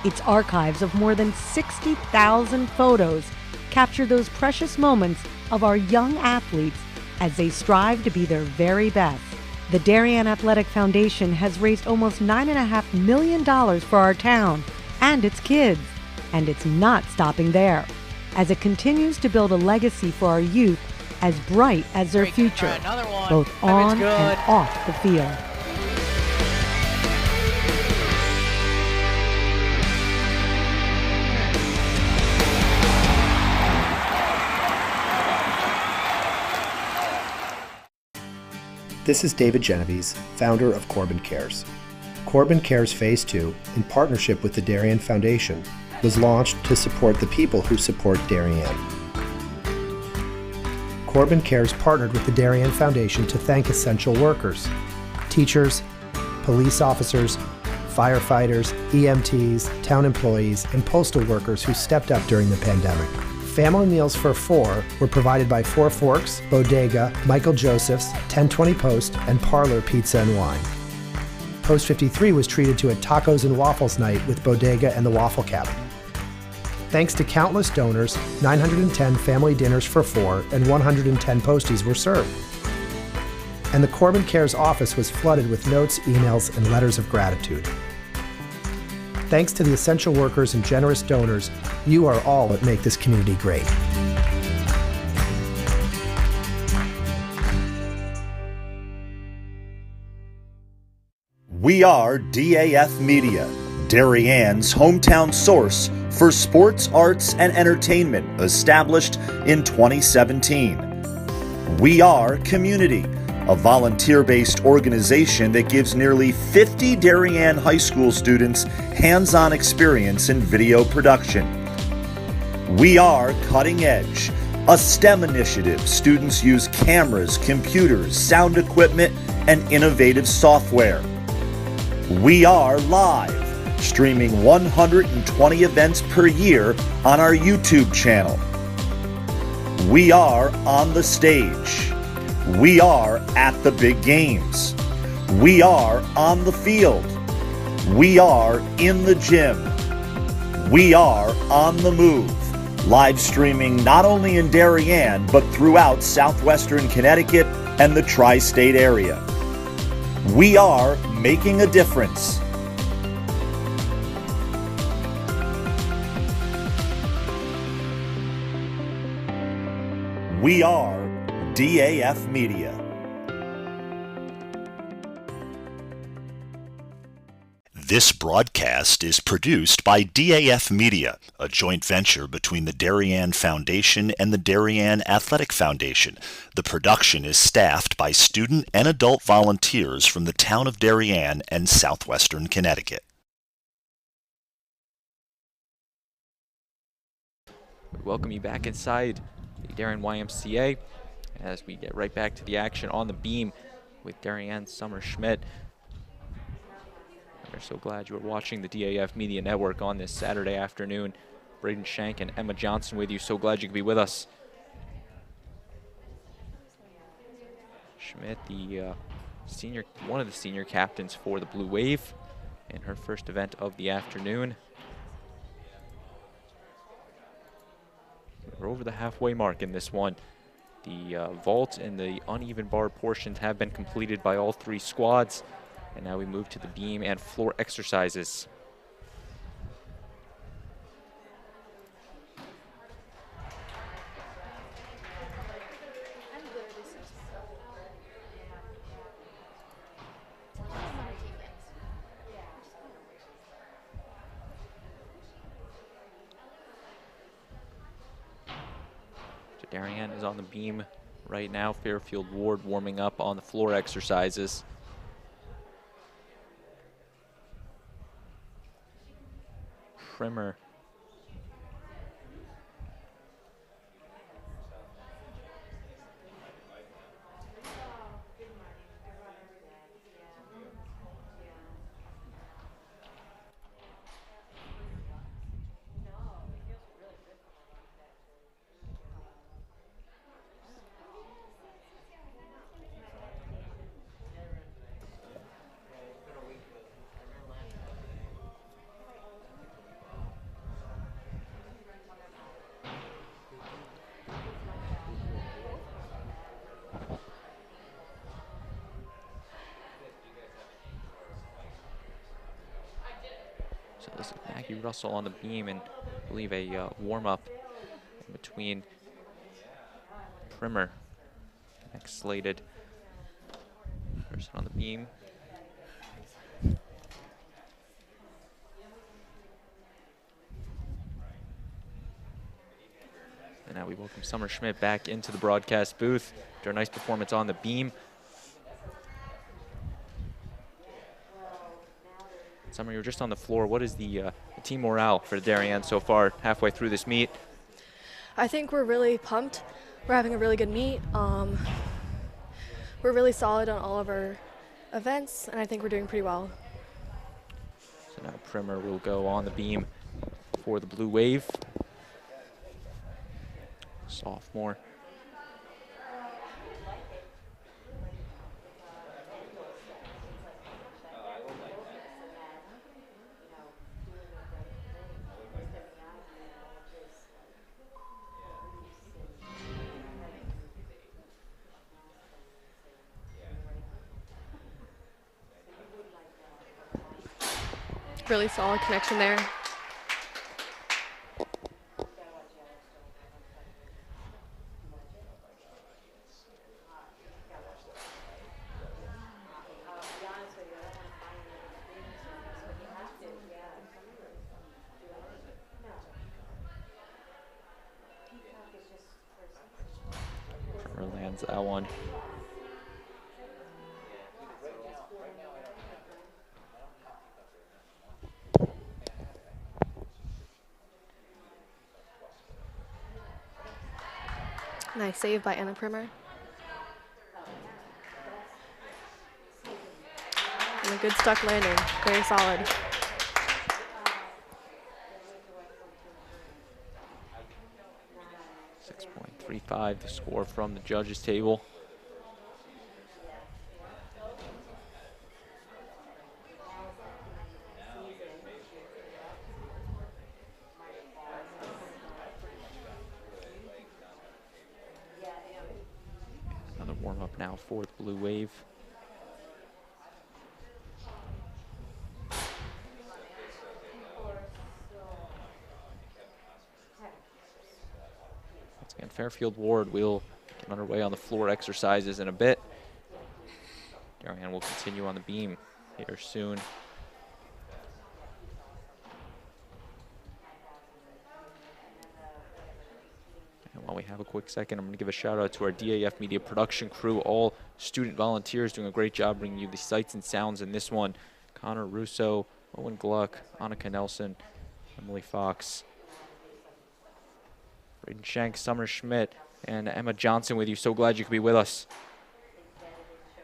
Its archives of more than 60,000 photos capture those precious moments of our young athletes as they strive to be their very best. The Darien Athletic Foundation has raised almost $9.5 million for our town and its kids, and it's not stopping there, as it continues to build a legacy for our youth as bright as their future, both on and off the field. This is David Genovese, founder of Corbin Cares. Corbin Cares Phase 2, in partnership with the Darien Foundation, was launched to support the people who support Darien. Corbin Cares partnered with the Darien Foundation to thank essential workers, teachers, police officers, firefighters, EMTs, town employees, and postal workers who stepped up during the pandemic. Family meals for four were provided by Four Forks, Bodega, Michael Joseph's, 1020 Post, and Parlor Pizza and Wine. Post 53 was treated to a tacos and waffles night with Bodega and the Waffle Cabin. Thanks to countless donors, 910 family dinners for four and 110 posties were served. And the Corbin Cares office was flooded with notes, emails, and letters of gratitude. Thanks to the essential workers and generous donors, you are all what make this community great. We are DAF Media, Darien's hometown source for sports, arts, and entertainment, established in 2017. We are Community, a volunteer-based organization that gives nearly 50 Darien High School students hands-on experience in video production. We are Cutting Edge, A STEM initiative, students use cameras, computers, sound equipment, and innovative software. We are live, streaming 120 events per year on our YouTube channel. We are on the stage. We are at the big games. We are on the field. We are in the gym. We are on the move. Live streaming not only in Darien, but throughout southwestern Connecticut and the tri-state area. We are making a difference. We are DAF Media. This broadcast is produced by DAF Media, a joint venture between the Darien Foundation and the Darien Athletic Foundation. The production is staffed by student and adult volunteers from the town of Darien and southwestern Connecticut. We welcome you back inside the Darien YMCA as we get right back to the action on the beam with Darien Summer Schmidt. We're so glad you are watching the DAF Media Network on this Saturday afternoon. Braden Shank and Emma Johnson with you. So glad you could be with us. Schmidt, one of the senior captains for the Blue Wave in her first event of the afternoon. We're over the halfway mark in this one. The vault and the uneven bar portions have been completed by all three squads. And now we move to the beam and floor exercises. So Darien is on the beam right now. Fairfield Warde warming up on the floor exercises. Trimmer. So this is Maggie Russell on the beam, and I believe a warm-up in between Trimmer, next slated person on the beam. And now we welcome Summer Schmidt back into the broadcast booth after a nice performance on the beam. Summer, you were just on the floor. What is the team morale for Darien so far halfway through this meet? I think we're really pumped. We're having a really good meet. We're really solid on all of our events, and I think we're doing pretty well. So now Trimmer will go on the beam for the Blue Wave. Sophomore. Really solid connection there. Lands that one. Nice save by Anna Primer. And a good stuck landing. Very solid. .35 the score from the judges' table. Another warm-up now for the Blue Wave. Once again, Fairfield Warde will get underway on the floor exercises in a bit. Darien will continue on the beam here soon. And while we have a quick second, I'm going to give a shout out to our DAF Media production crew, all student volunteers doing a great job bringing you the sights and sounds in this one. Connor Russo, Owen Gluck, Annika Nelson, Emily Fox, Braden Shank, Summer Schmidt, and Emma Johnson with you. So glad you could be with us.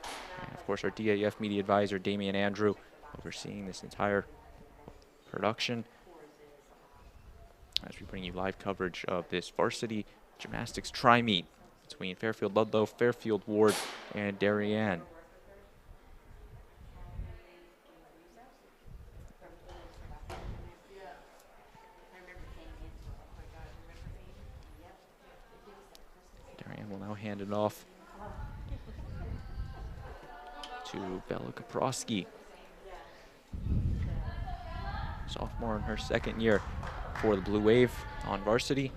And of course, our DAF Media advisor, Damian Andrew, overseeing this entire production as we bring you live coverage of this Varsity Gymnastics tri-meet between Fairfield Ludlowe, Fairfield Warde, and Darien. Darien will now hand it off to Bella Kaprowski, sophomore in her second year for the Blue Wave on varsity.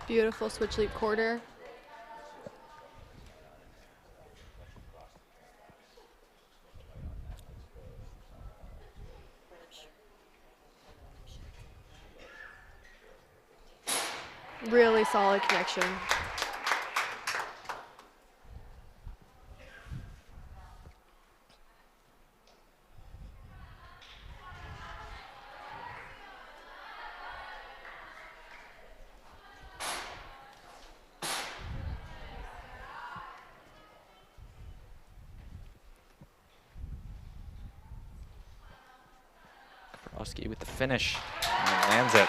Beautiful switch leap quarter. Really solid connection. Kaprowski with the finish and lands it.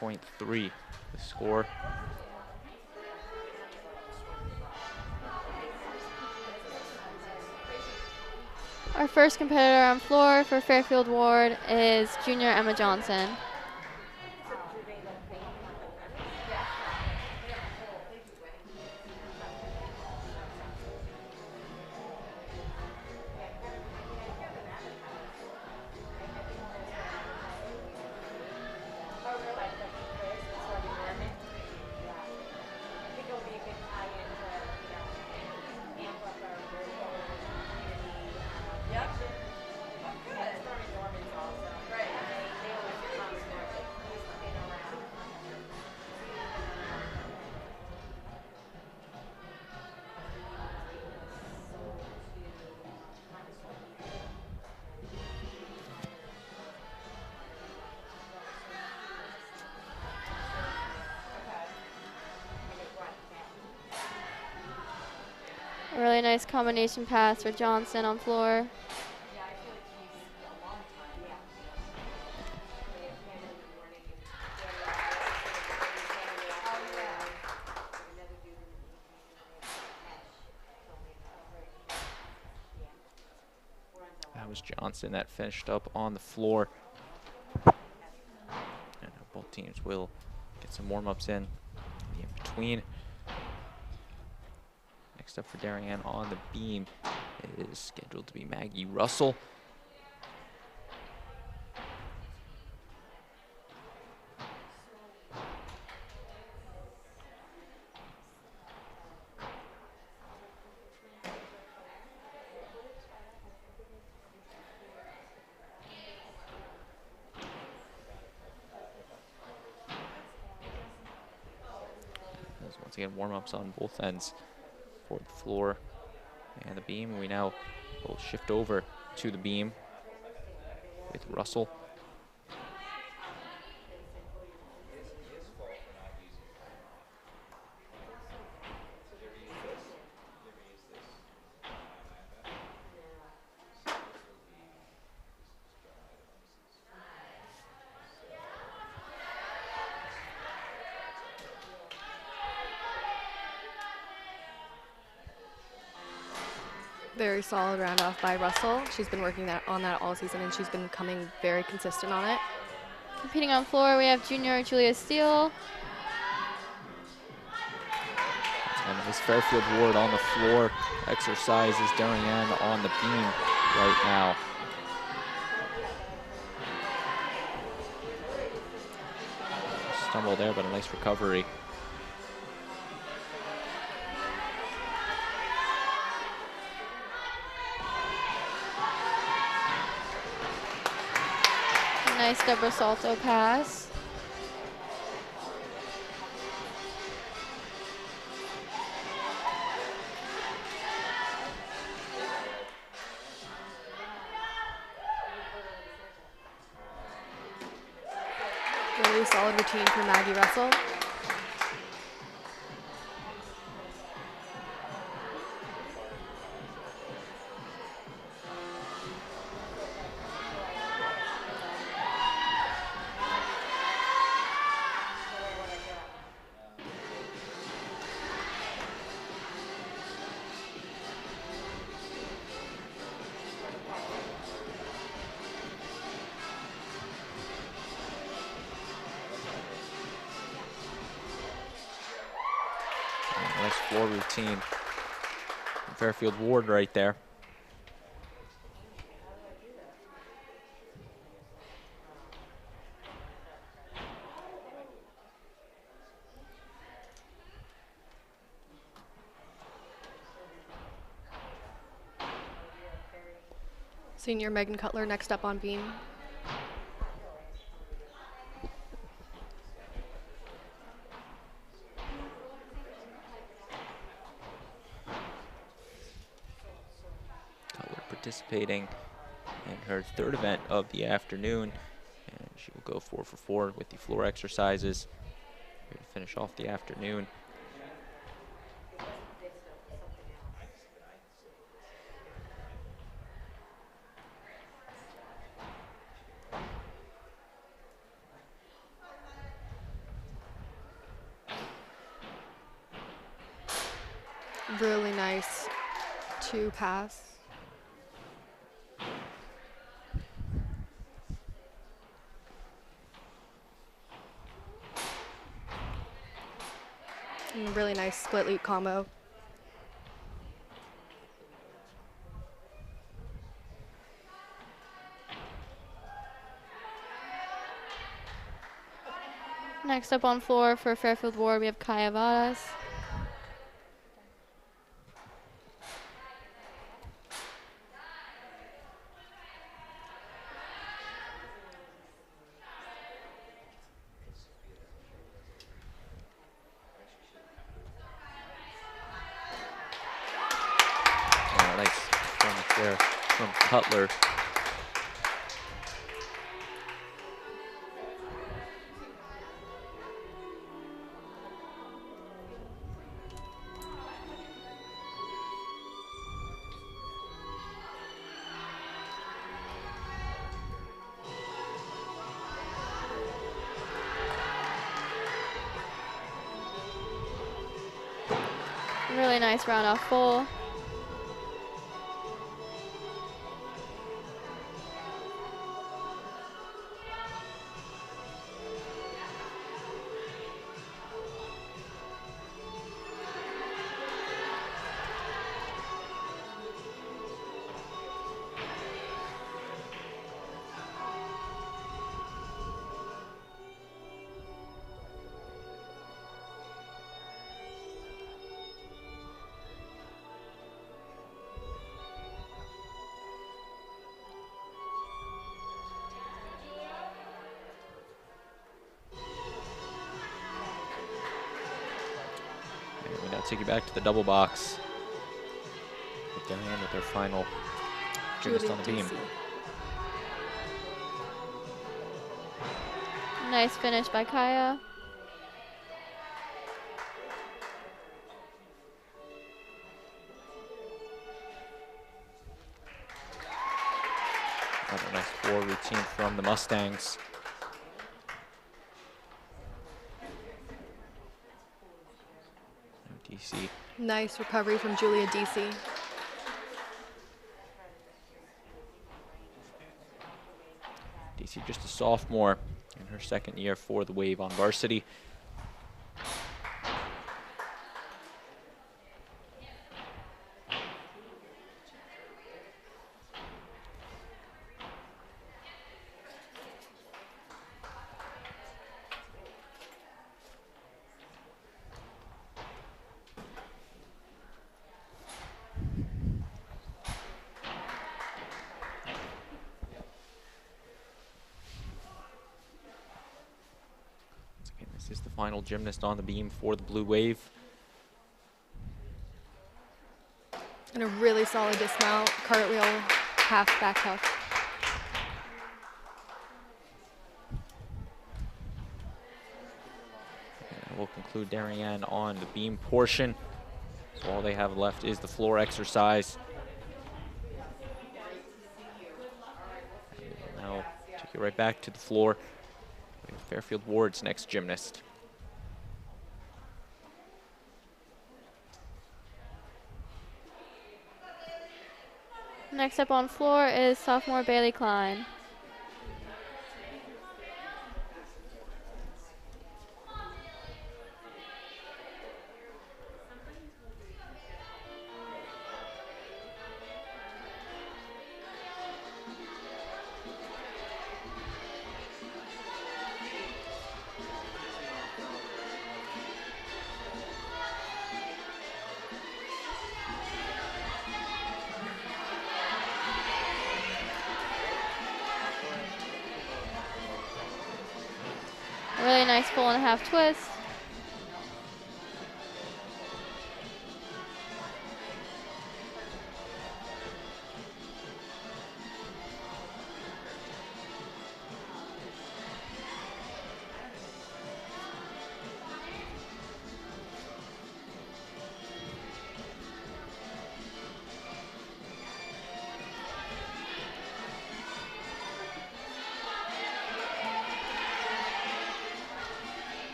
20.3 the score. Our first competitor on floor for Fairfield Warde is junior Emma Johnson. A really nice combination pass for Johnson on floor. That was Johnson that finished up on the floor. And both teams will get some warm-ups in between. Next up for Darien on the beam is scheduled to be Maggie Russell. Once again, warm-ups on both ends for the floor and the beam. We now will shift over to the beam with Russell. Very solid round off by Russell. She's been working on that all season, and she's been coming very consistent on it. Competing on floor, we have junior Julia Steele. And Miss Fairfield Warde on the floor exercises Darien on the beam right now. Stumble there, but a nice recovery. Nice double salto pass. Really solid routine for Maggie Russell. Nice floor routine. Fairfield Warde right there. Senior Megan Cutler next up on beam. Cutler participating in her third event of the afternoon, and she will go 4 for 4 with the floor exercises here to finish off the afternoon. Really nice 2 pass. And really nice split leap combo. Next up on floor for Fairfield Warde, we have Kaya Vadas. Nice performance there from Cutler. Really nice round off full. take you back to the double box. With Darien with their final gymnast on the beam. Nice finish by Kaya. Another nice floor routine from the Mustangs. DC. Nice recovery from Julia DC. DC just a sophomore in her second year for the Wave on varsity. This is the final gymnast on the beam for the Blue Wave. And a really solid dismount, cartwheel, half back tuck. And we'll conclude Darien on the beam portion. So all they have left is the floor exercise. And now take you right back to the floor. Fairfield Warde's next gymnast. Next up on floor is sophomore Bailey Klein. Really nice full and a half twist.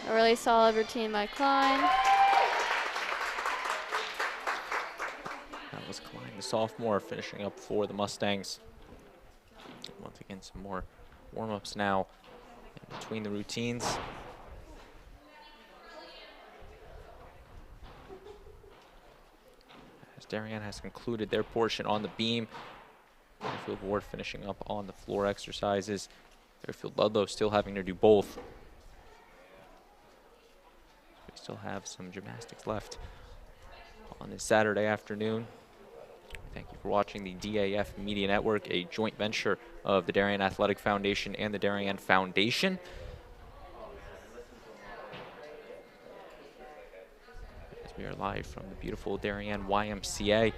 A really solid routine by Klein. That was Klein, the sophomore, finishing up for the Mustangs. Once again, some more warm-ups now in between the routines. As Darien has concluded their portion on the beam, Fairfield Warde finishing up on the floor exercises. Fairfield Ludlowe still having to do both. We still have some gymnastics left on this Saturday afternoon. Thank you for watching the DAF Media Network, a joint venture of the Darien Athletic Foundation and the Darien Foundation. As we are live from the beautiful Darien YMCA.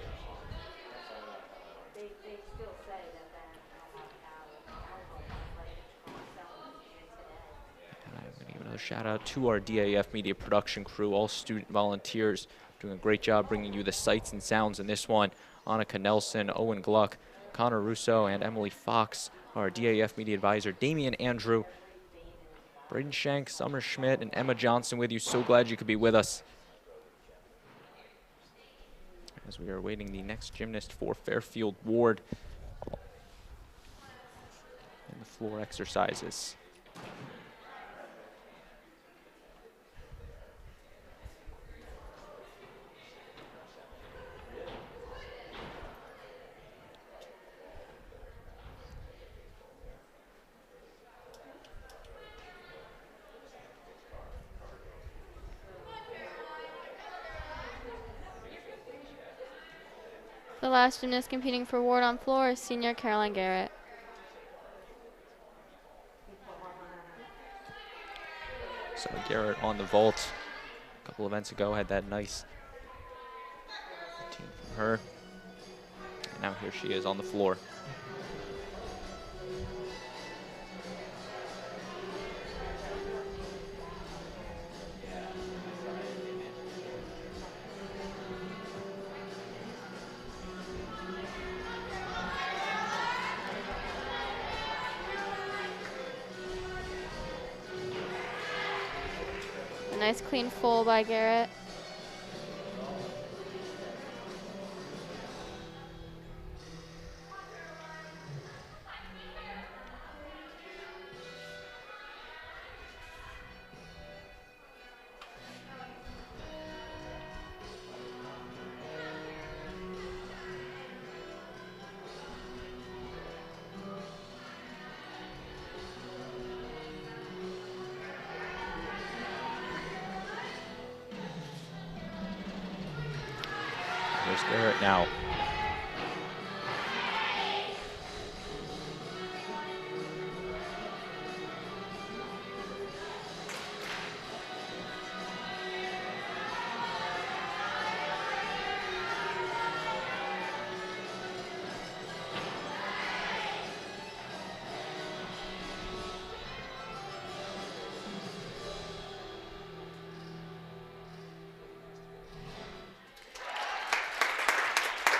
Shout out to our DAF Media production crew, all student volunteers doing a great job bringing you the sights and sounds in this one. Annika Nelson, Owen Gluck, Connor Russo, and Emily Fox. Our DAF Media advisor, Damian Andrew, Braden Shank, Summer Schmidt, and Emma Johnson with you. So glad you could be with us. As we are awaiting the next gymnast for Fairfield Warde in the floor exercises. The last gymnast competing for Warde on floor is senior Caroline Garrett. So Garrett on the vault a couple events ago had that nice routine from her. And now here she is on the floor. A nice clean full by Garrett. Here's Garrett now.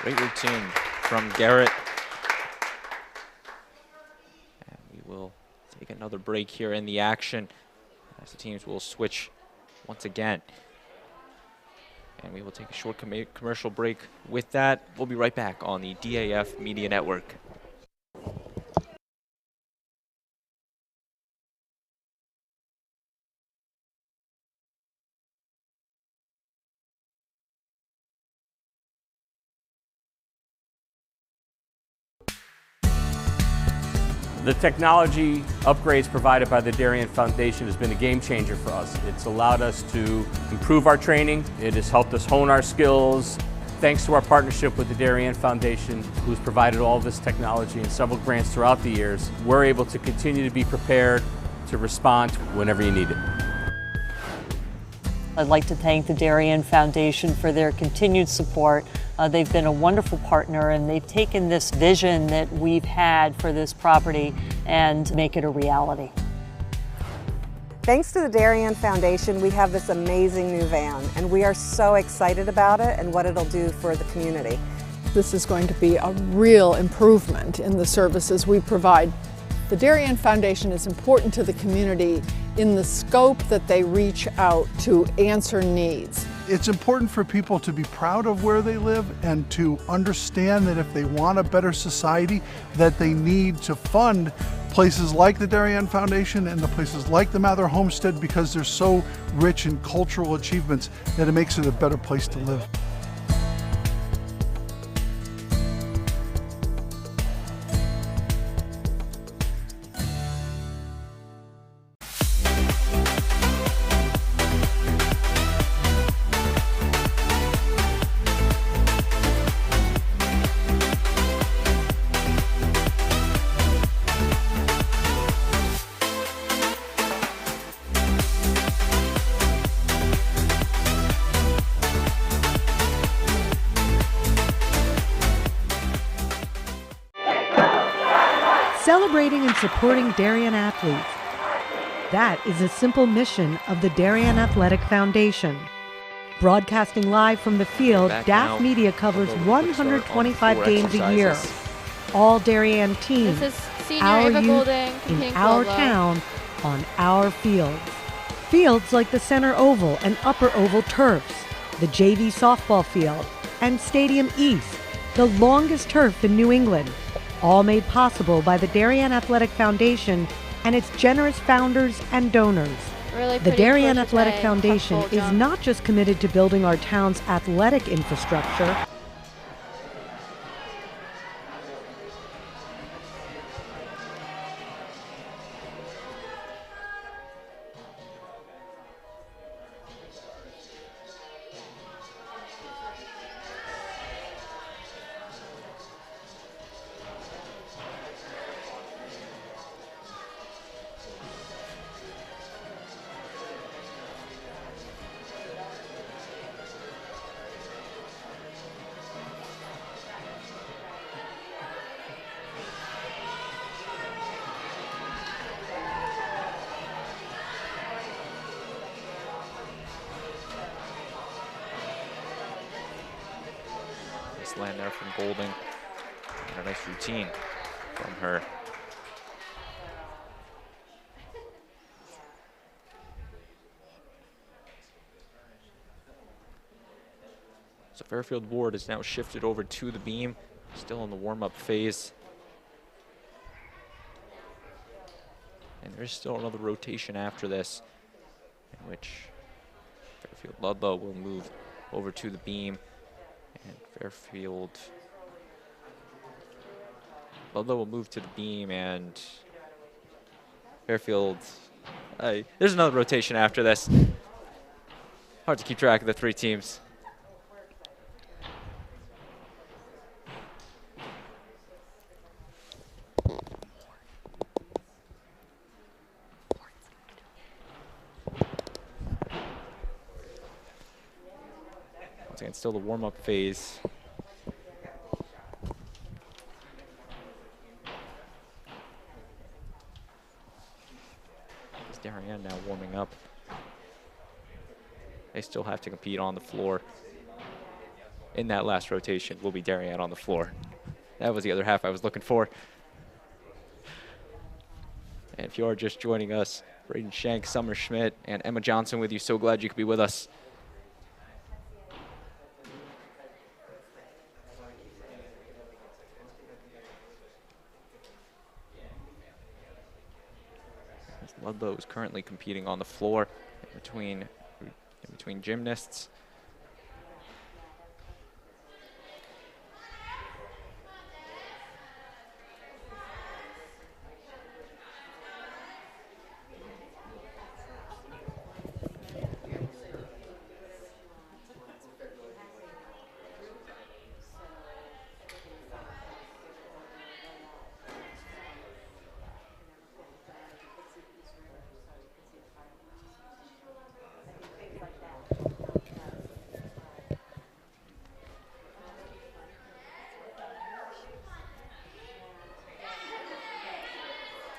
Great routine from Garrett. And we will take another break here in the action as the teams will switch once again. And we will take a short commercial break. With that, we'll be right back on the DAF Media Network. The technology upgrades provided by the Darien Foundation has been a game changer for us. It's allowed us to improve our training. It has helped us hone our skills. Thanks to our partnership with the Darien Foundation, who's provided all this technology and several grants throughout the years, we're able to continue to be prepared to respond whenever you need it. I'd like to thank the Darien Foundation for their continued support. They've been a wonderful partner, and they've taken this vision that we've had for this property and make it a reality. Thanks to the Darien Foundation, we have this amazing new van, and we are so excited about it and what it'll do for the community. This is going to be a real improvement in the services we provide. The Darien Foundation is important to the community in the scope that they reach out to answer needs. It's important for people to be proud of where they live and to understand that if they want a better society, that they need to fund places like the Darien Foundation and the places like the Mather Homestead, because they're so rich in cultural achievements that it makes it a better place to live. Celebrating and supporting Darien athletes. That is a simple mission of the Darien Athletic Foundation. Broadcasting live from the field, DAF Media covers 125 games a year. All Darien teams, This is senior our Ava youth, Golding in competing for our Ludlowe. town, on our fields. Fields like the center oval and upper oval turfs, the JV softball field, and Stadium East, the longest turf in New England. All made possible by the Darien Athletic Foundation and its generous founders and donors. Really The pretty Darien coach Athletic today, Foundation puck-pull is jump. not just committed to building our town's athletic infrastructure. Nice land there from Golding. And a nice routine from her. So Fairfield Warde has now shifted over to the beam, still in the warm-up phase. And there's still another rotation after this, in which Fairfield Ludlowe will move over to the beam, and Fairfield Ludlowe will move to the beam, and Fairfield, there's another rotation after this. Hard to keep track of the three teams. Once again, still the warm-up phase. It's Darien now warming up. They still have to compete on the floor. In that last rotation will be Darien on the floor. That was the other half I was looking for. And if you are just joining us, Braden Shank, Summer Schmidt, and Emma Johnson with you. So glad you could be with us. Ludlowe is currently competing on the floor in between gymnasts.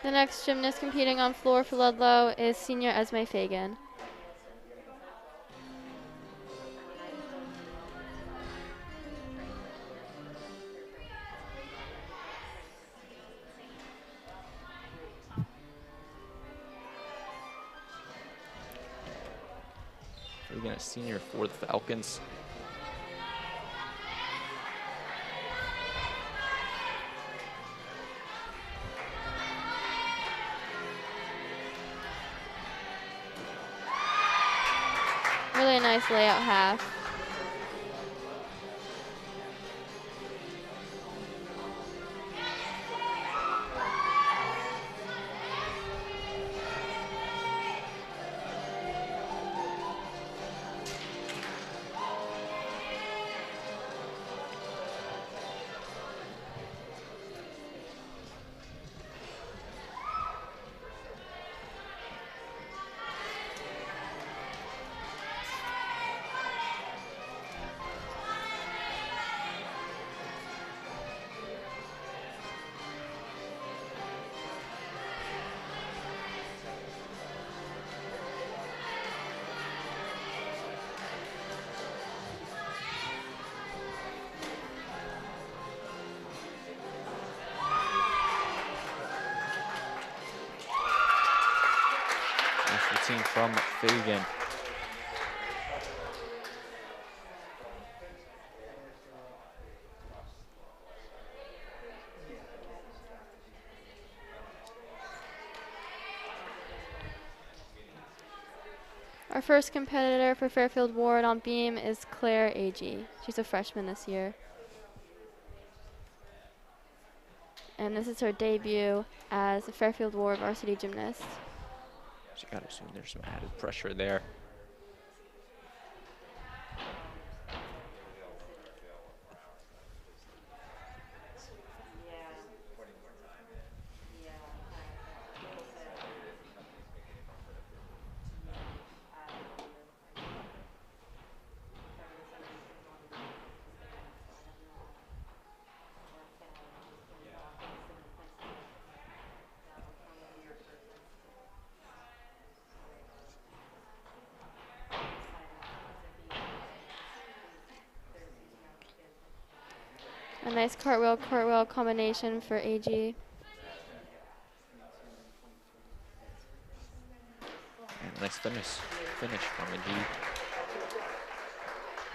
The next gymnast competing on floor for Ludlowe is senior Esme Fagan. Fagan, a senior for the Falcons. Really nice layout half. Routine from Fagan. Our first competitor for Fairfield Warde on beam is Claire Agee. She's a freshman this year. And this is her debut as a Fairfield Warde varsity gymnast. So you gotta assume there's some added pressure there. A nice cartwheel combination for AG. And nice finish from AG.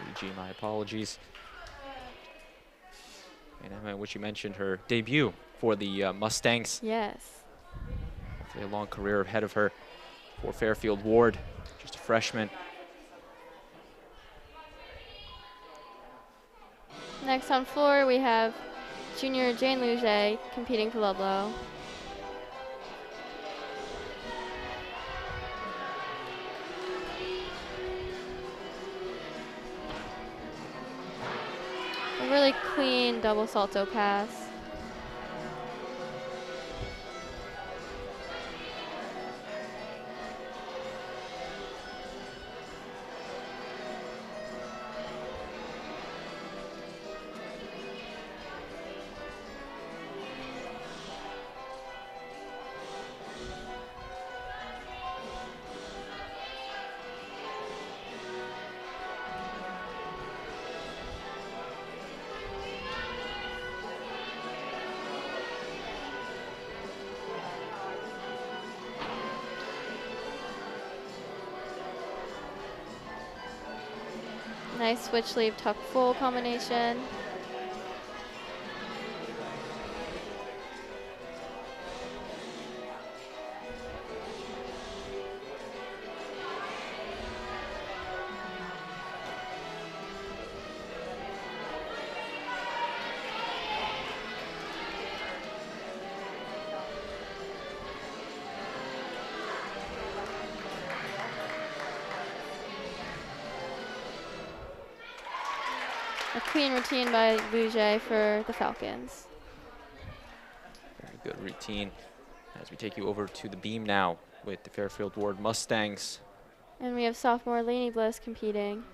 AG, my apologies. And Emma, which you mentioned, her debut for the Mustangs. Yes. Hopefully a long career ahead of her for Fairfield Warde, just a freshman. Next on floor, we have junior Jane Luget competing for Ludlowe. A really clean double salto pass. Nice switch sleeve tuck full combination. A clean routine by Luget for the Falcons. Very good routine. As we take you over to the beam now with the Fairfield Warde Mustangs. And we have sophomore Lainey Bliss competing.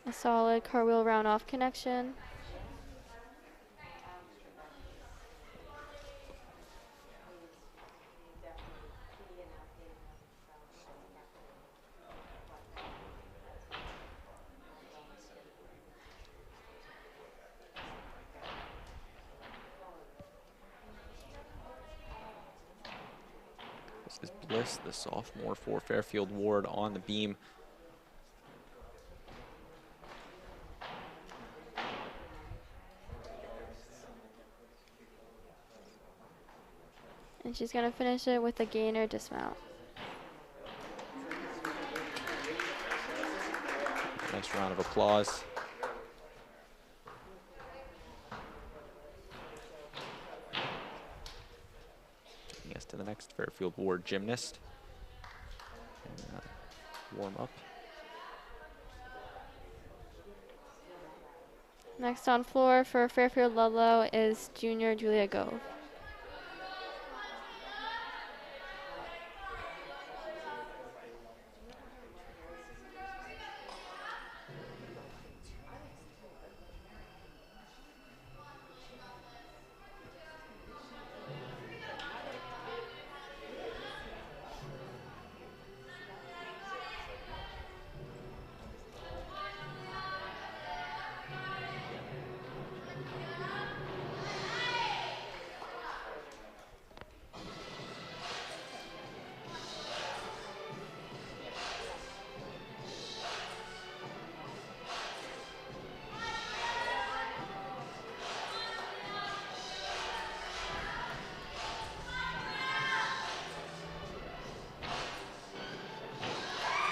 A solid cartwheel round off connection. This is Bliss, the sophomore for Fairfield Warde, on the beam. And she's going to finish it with a gainer dismount. Nice round of applause. Taking us to the next Fairfield Warde gymnast. And, warm up. Next on floor for Fairfield Ludlowe is junior Julia Gove.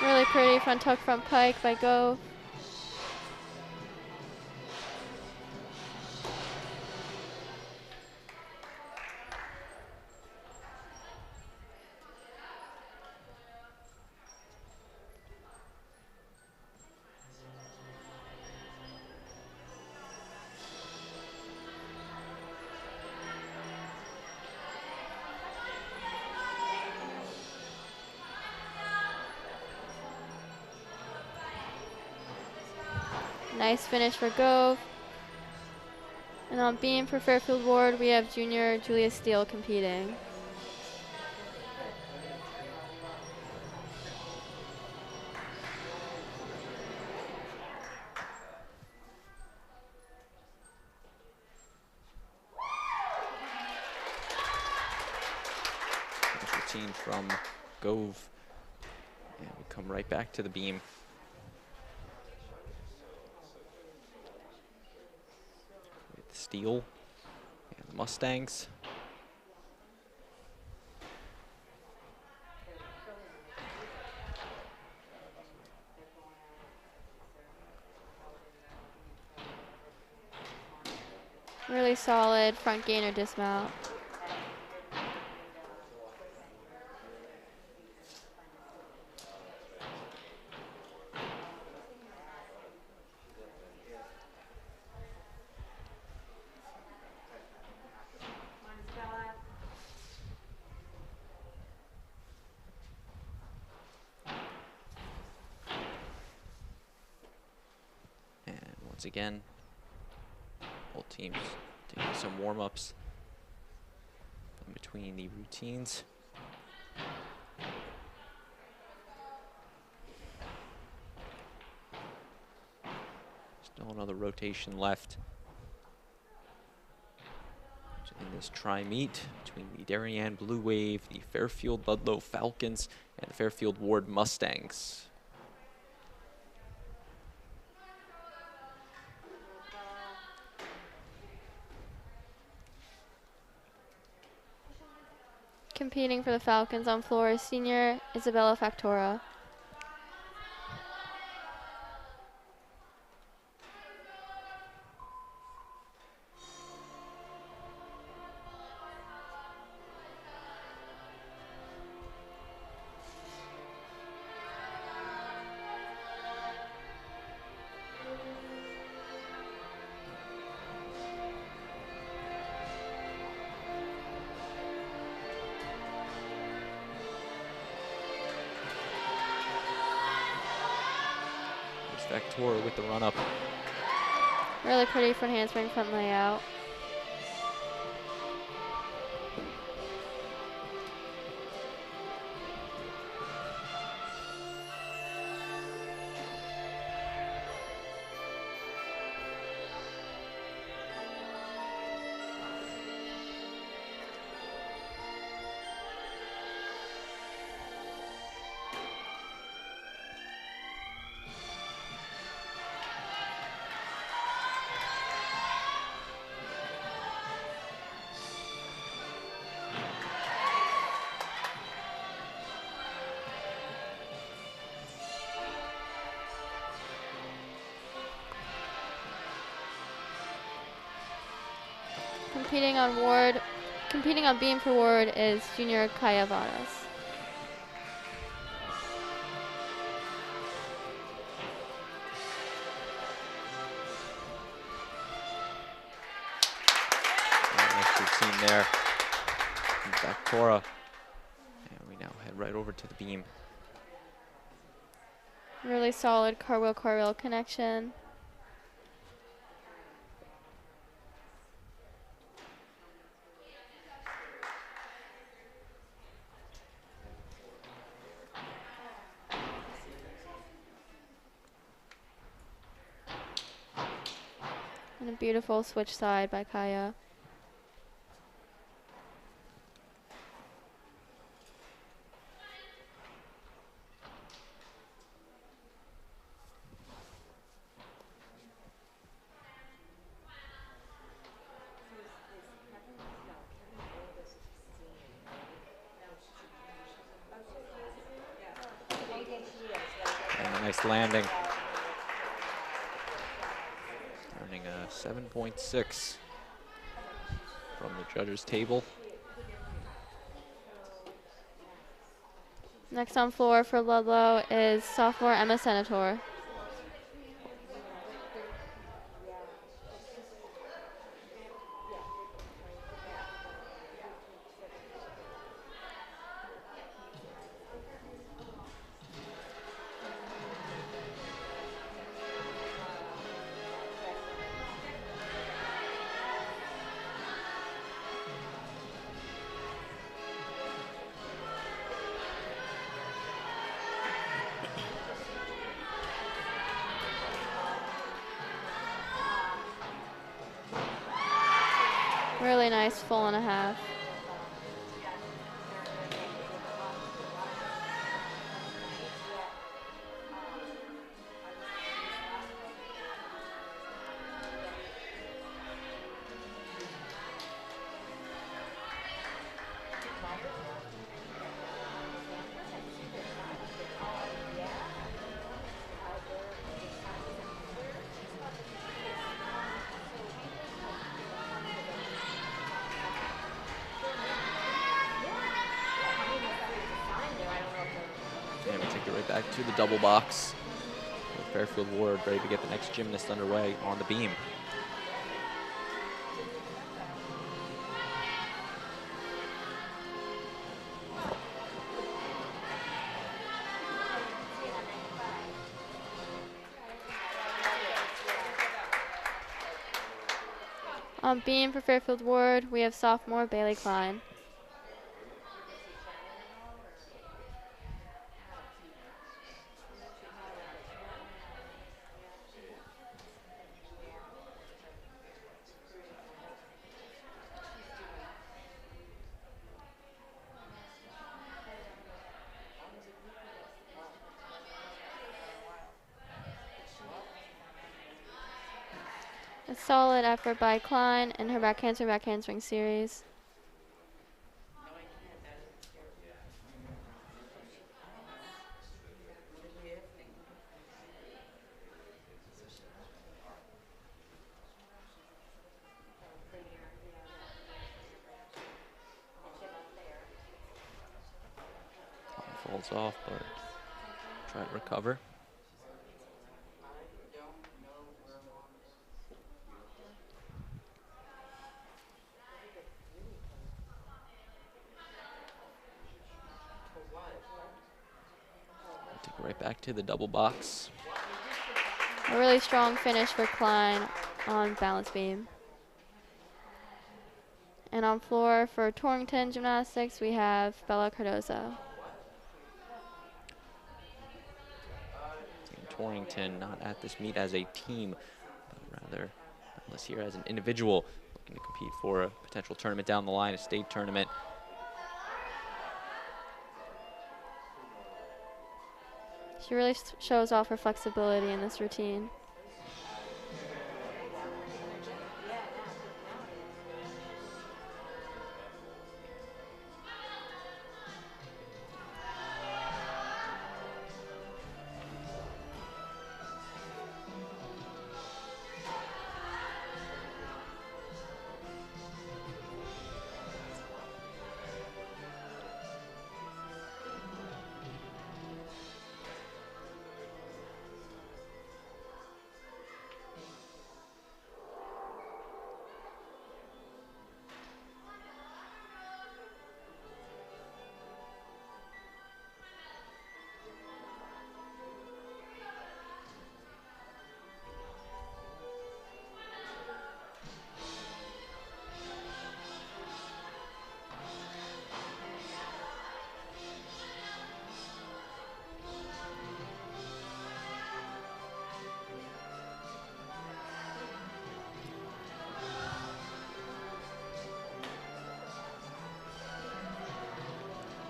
Really pretty front tuck front pike by Gove. Nice finish for Gove. And on beam for Fairfield Warde, we have junior Julia Steele competing. Routine from Gove. And we come right back to the beam. With Steele and the Mustangs. Really solid front gainer dismount. And once again, both teams taking some warm-ups in between the routines. Still another rotation left in this tri-meet between the Darien Blue Wave, the Fairfield Ludlowe Falcons, and the Fairfield Warde Mustangs. Competing for the Falcons on floor is senior Isabella Factora. Factora with the run-up. Really pretty front handspring front layout. Competing on beam for Warde is junior Kaya Vadas. Nice routine there from Factora. And we now head right over to the beam. Really solid cartwheel connection. And a beautiful switch side by Kaya. And a nice landing. Earning a 7.6 from the judges' table. Next on floor for Ludlowe is sophomore Emma Senator. Really nice full and a half. And we take it right back to the double box. With Fairfield Warde ready to get the next gymnast underway on the beam. On beam for Fairfield Warde, we have sophomore Bailey Klein. A solid effort by Klein in her back handspring series. Falls off, but try to recover. Take it right back to the double box. A really strong finish for Klein on balance beam. And on floor for Torrington Gymnastics, we have Bella Cardozo. Torrington not at this meet as a team, but rather Bella's here as an individual looking to compete for a potential tournament down the line, a state tournament. She really shows off her flexibility in this routine.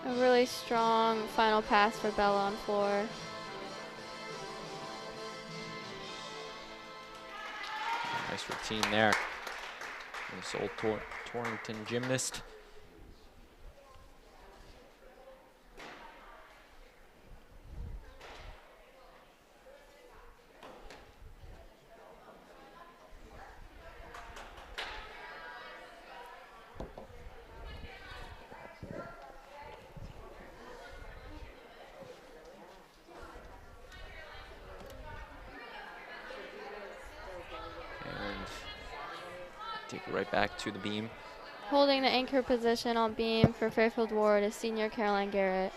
A really strong final pass for Bella on floor. Nice routine there. This old Torrington gymnast. Take it right back to the beam. Holding the anchor position on beam for Fairfield Warde is senior Caroline Garrett.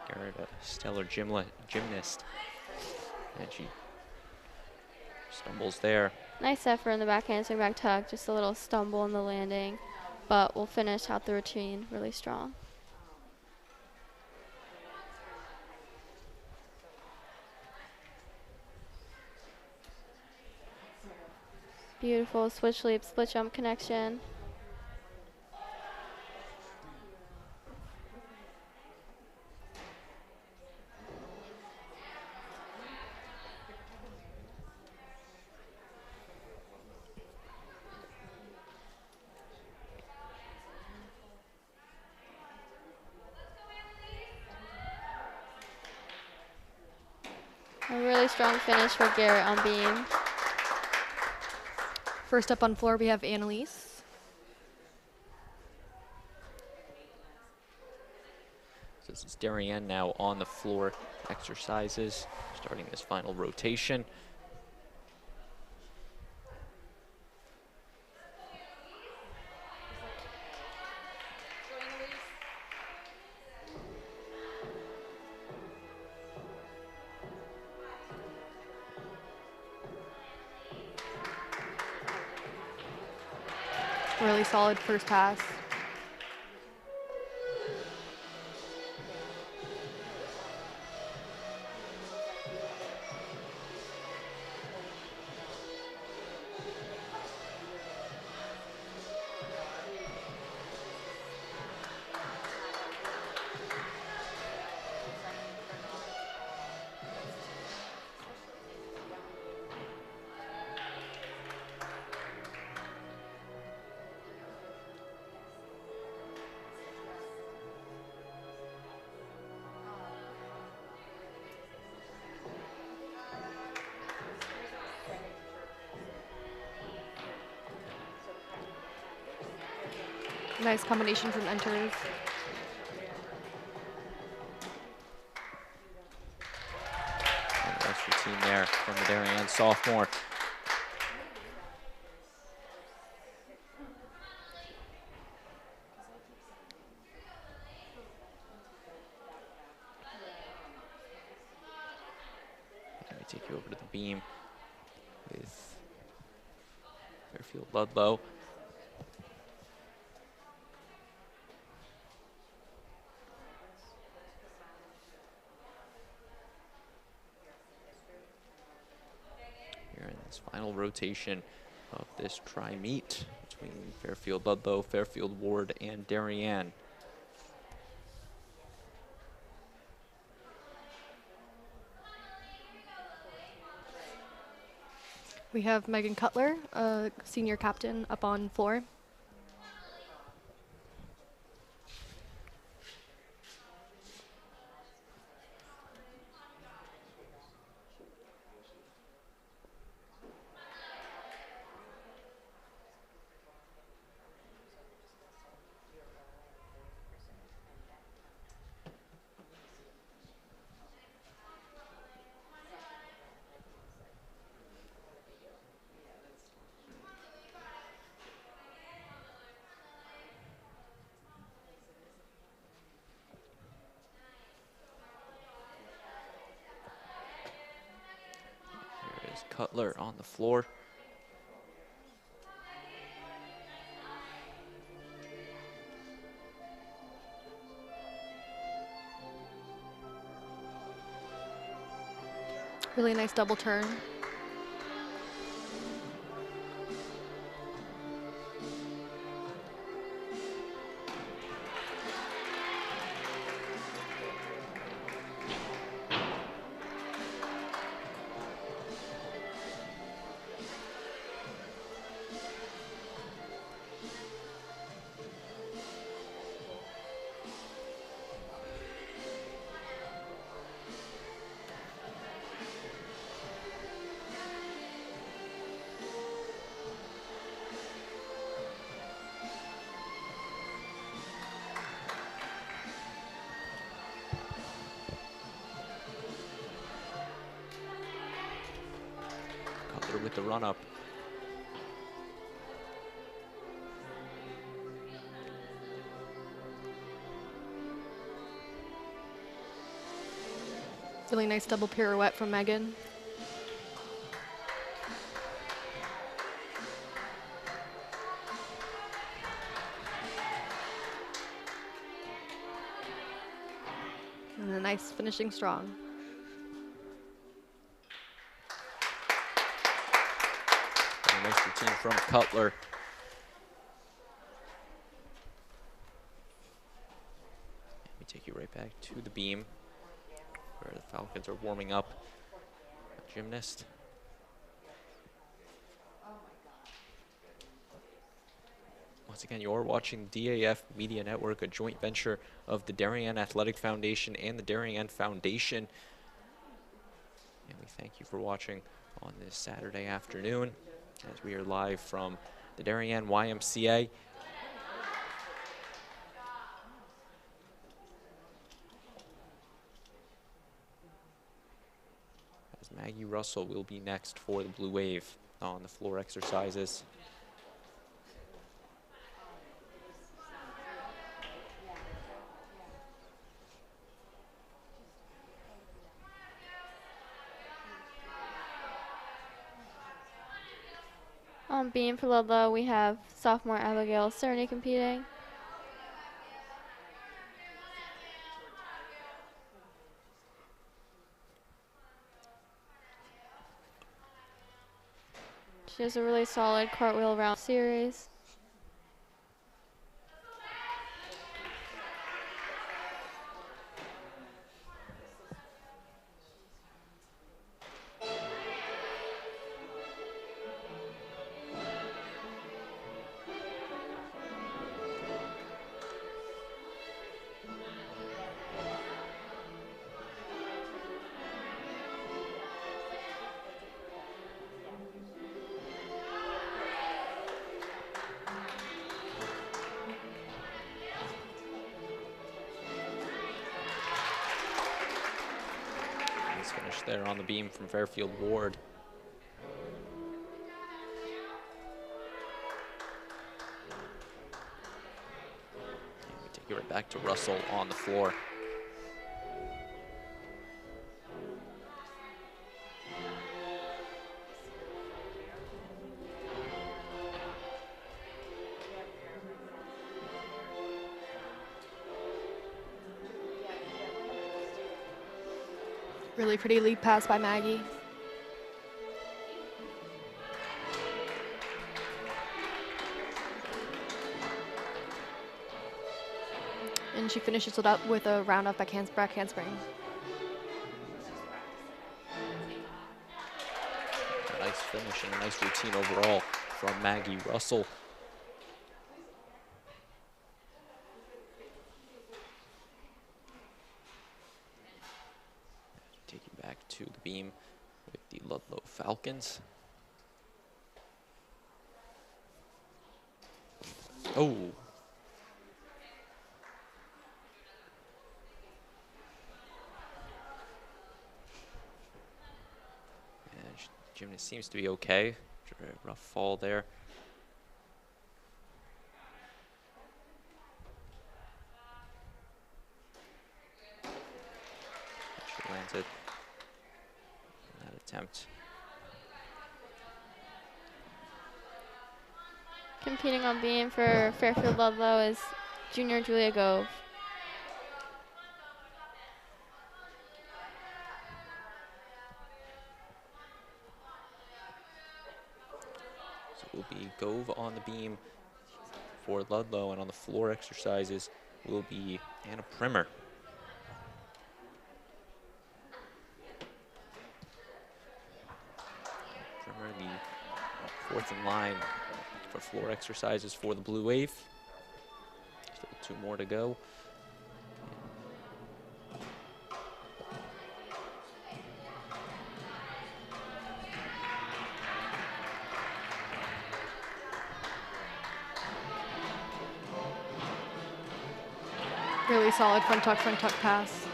Garrett, a stellar gymnast. And she stumbles there. Nice effort in the back handspring back tuck, just a little stumble in the landing, but we'll finish out the routine really strong. Beautiful switch leap, split jump connection. A really strong finish for Garrett on beam. First up on floor, we have Annalise. So this is Darien now on the floor. Exercises, starting this final rotation. Really solid first pass. Nice combination from enters. Nice routine there from the Darien sophomore. Let me take you over to the beam with Fairfield Ludlowe. Final rotation of this tri-meet between Fairfield Ludlowe, Fairfield Warde, and Darien. We have Megan Cutler, senior captain, up on floor. Cutler on the floor. Really nice double turn. With the run up. Really nice double pirouette from Megan. And a nice finishing strong. Nice routine from Cutler. Let me take you right back to the beam where the Falcons are warming up a gymnast. Once again, you're watching DAF Media Network, a joint venture of the Darien Athletic Foundation and the Darien Foundation. And we thank you for watching on this Saturday afternoon as we are live from the Darien YMCA. As Maggie Russell will be next for the Blue Wave on the floor exercises. On beam for Ludlowe, we have sophomore Abigail Cerny competing. She has a really solid cartwheel round series. Finish there on the beam from Fairfield Warde. And we take it right back to Russell on the floor. Really pretty lead pass by Maggie. And she finishes it up with a round off back handspring. A nice finish and a nice routine overall from Maggie Russell. Take you back to the beam with the Ludlowe Falcons. Oh. And gymnast seems to be okay. A rough fall there. She landed in that attempt. Competing on beam for Fairfield Ludlowe is junior Julia Gove. So it will be Gove on the beam for Ludlowe, and on the floor exercises will be Anna Primer. Primer, the fourth in line for floor exercises for the Blue Wave. Still 2 more to go. Really solid front tuck pass.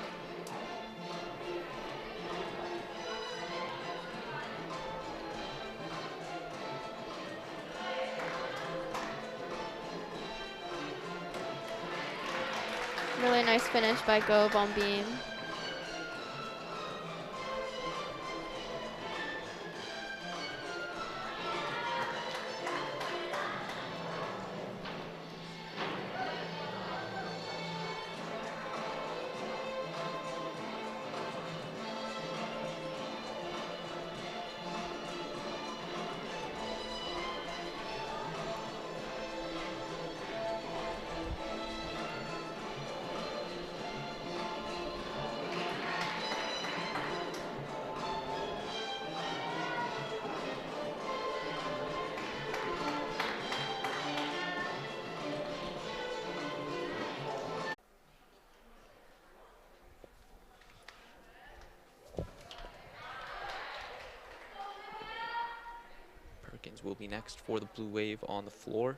Really nice finish by Gove on beam. Perkins will be next for the blue wave on the floor.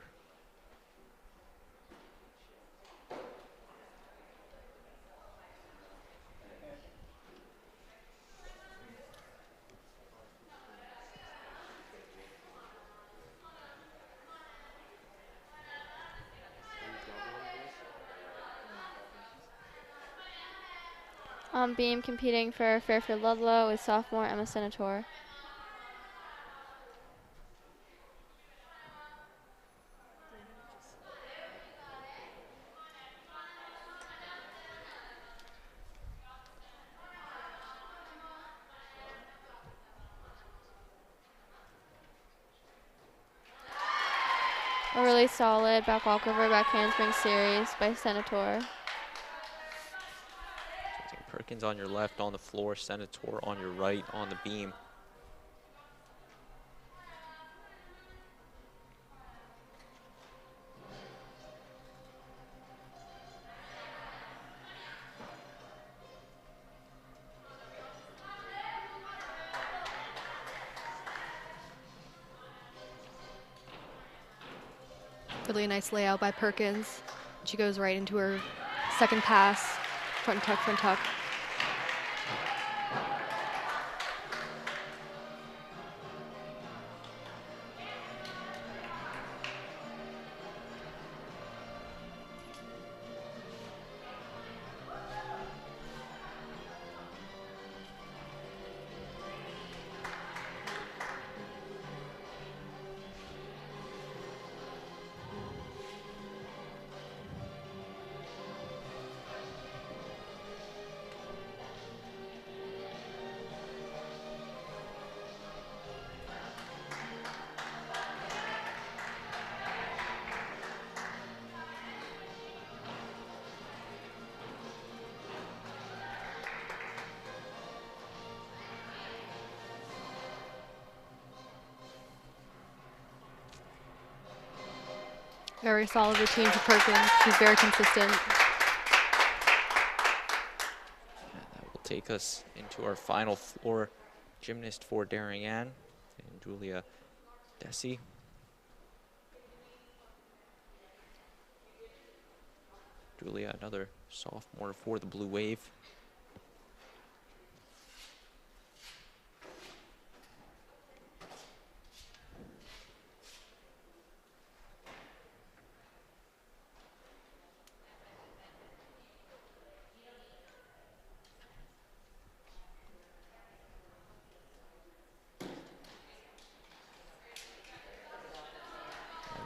On beam, competing for Fairfield Ludlowe is sophomore Emma Senator. A really solid back walkover, back handspring series by Senator. Perkins on your left on the floor, Senator on your right on the beam. Really nice layout by Perkins. She goes right into her second pass. Front tuck, front tuck. Very solid routine for Perkins. She's very consistent. And that will take us into our final floor gymnast for Darien and Julia Desi. Julia, another sophomore for the blue wave.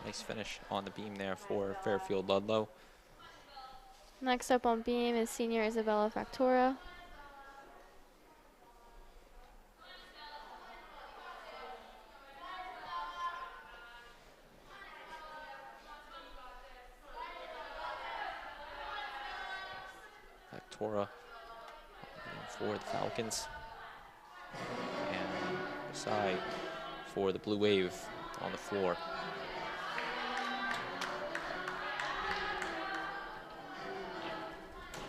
Nice finish on the beam there for Fairfield Ludlowe. Next up on beam is senior Isabella Factora. Factora for the Falcons. And Masai for the blue wave on the floor.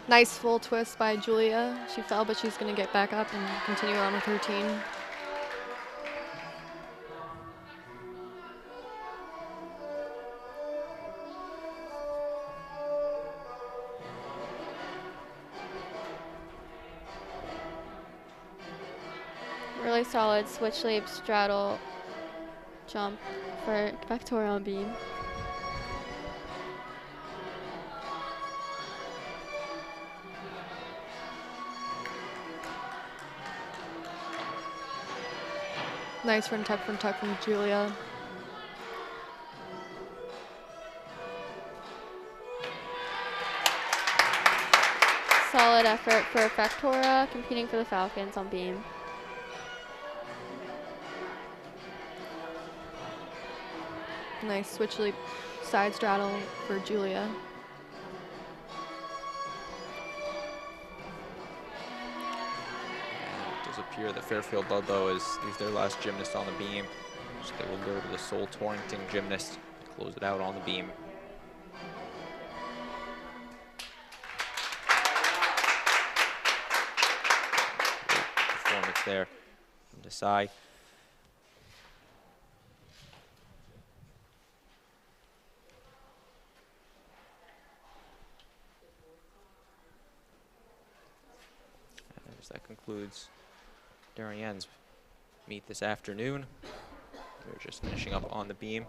Nice full twist by Julia. She fell, but she's going to get back up and continue on with her routine. Really solid switch leap straddle jump for Factora on beam. Nice front tuck from Julia. Solid effort for Factora, competing for the Falcons on beam. Nice switch leap side straddle for Julia. Appear that Fairfield Ludlowe is their last gymnast on the beam. So they will go to the sole Torrington gymnast to close it out on the beam. Great performance there from Desai. girls, that concludes Darienne's meet this afternoon. They're just finishing up on the beam.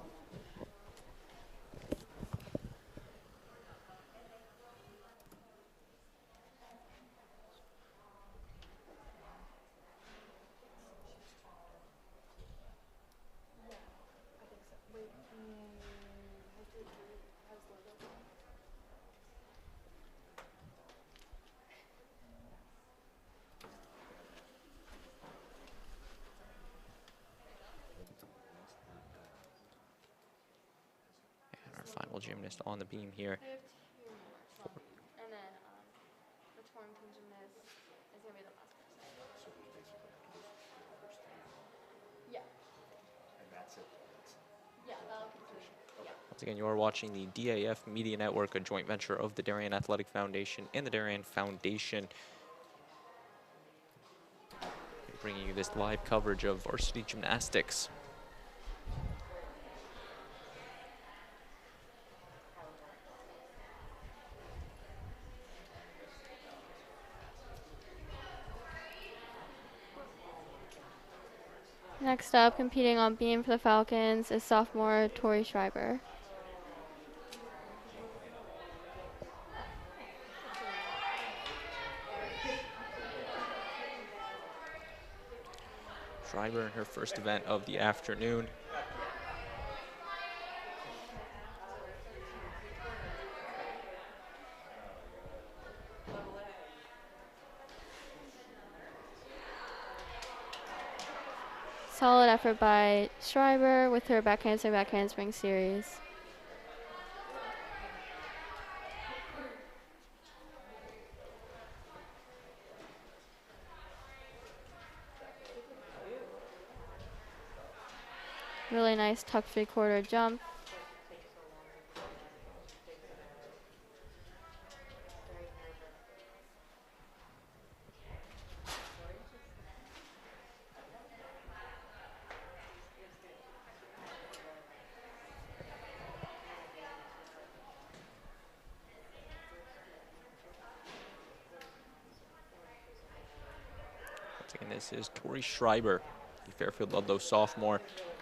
Final gymnast on the beam here. And then the Torrington gymnast is going to be the last person. Yeah. And that's it. Yeah, that'll complete. Yeah. Once again, you are watching the DAF Media Network, a joint venture of the Darien Athletic Foundation and the Darien Foundation. Bringing you this live coverage of varsity gymnastics. Next up, competing on beam for the Falcons is sophomore Tori Schreiber. Schreiber in her first event of the afternoon. Solid effort by Schreiber with her back handspring series. Really nice tuck 3/4 jump. And this is Tori Schreiber, the Fairfield Ludlowe sophomore,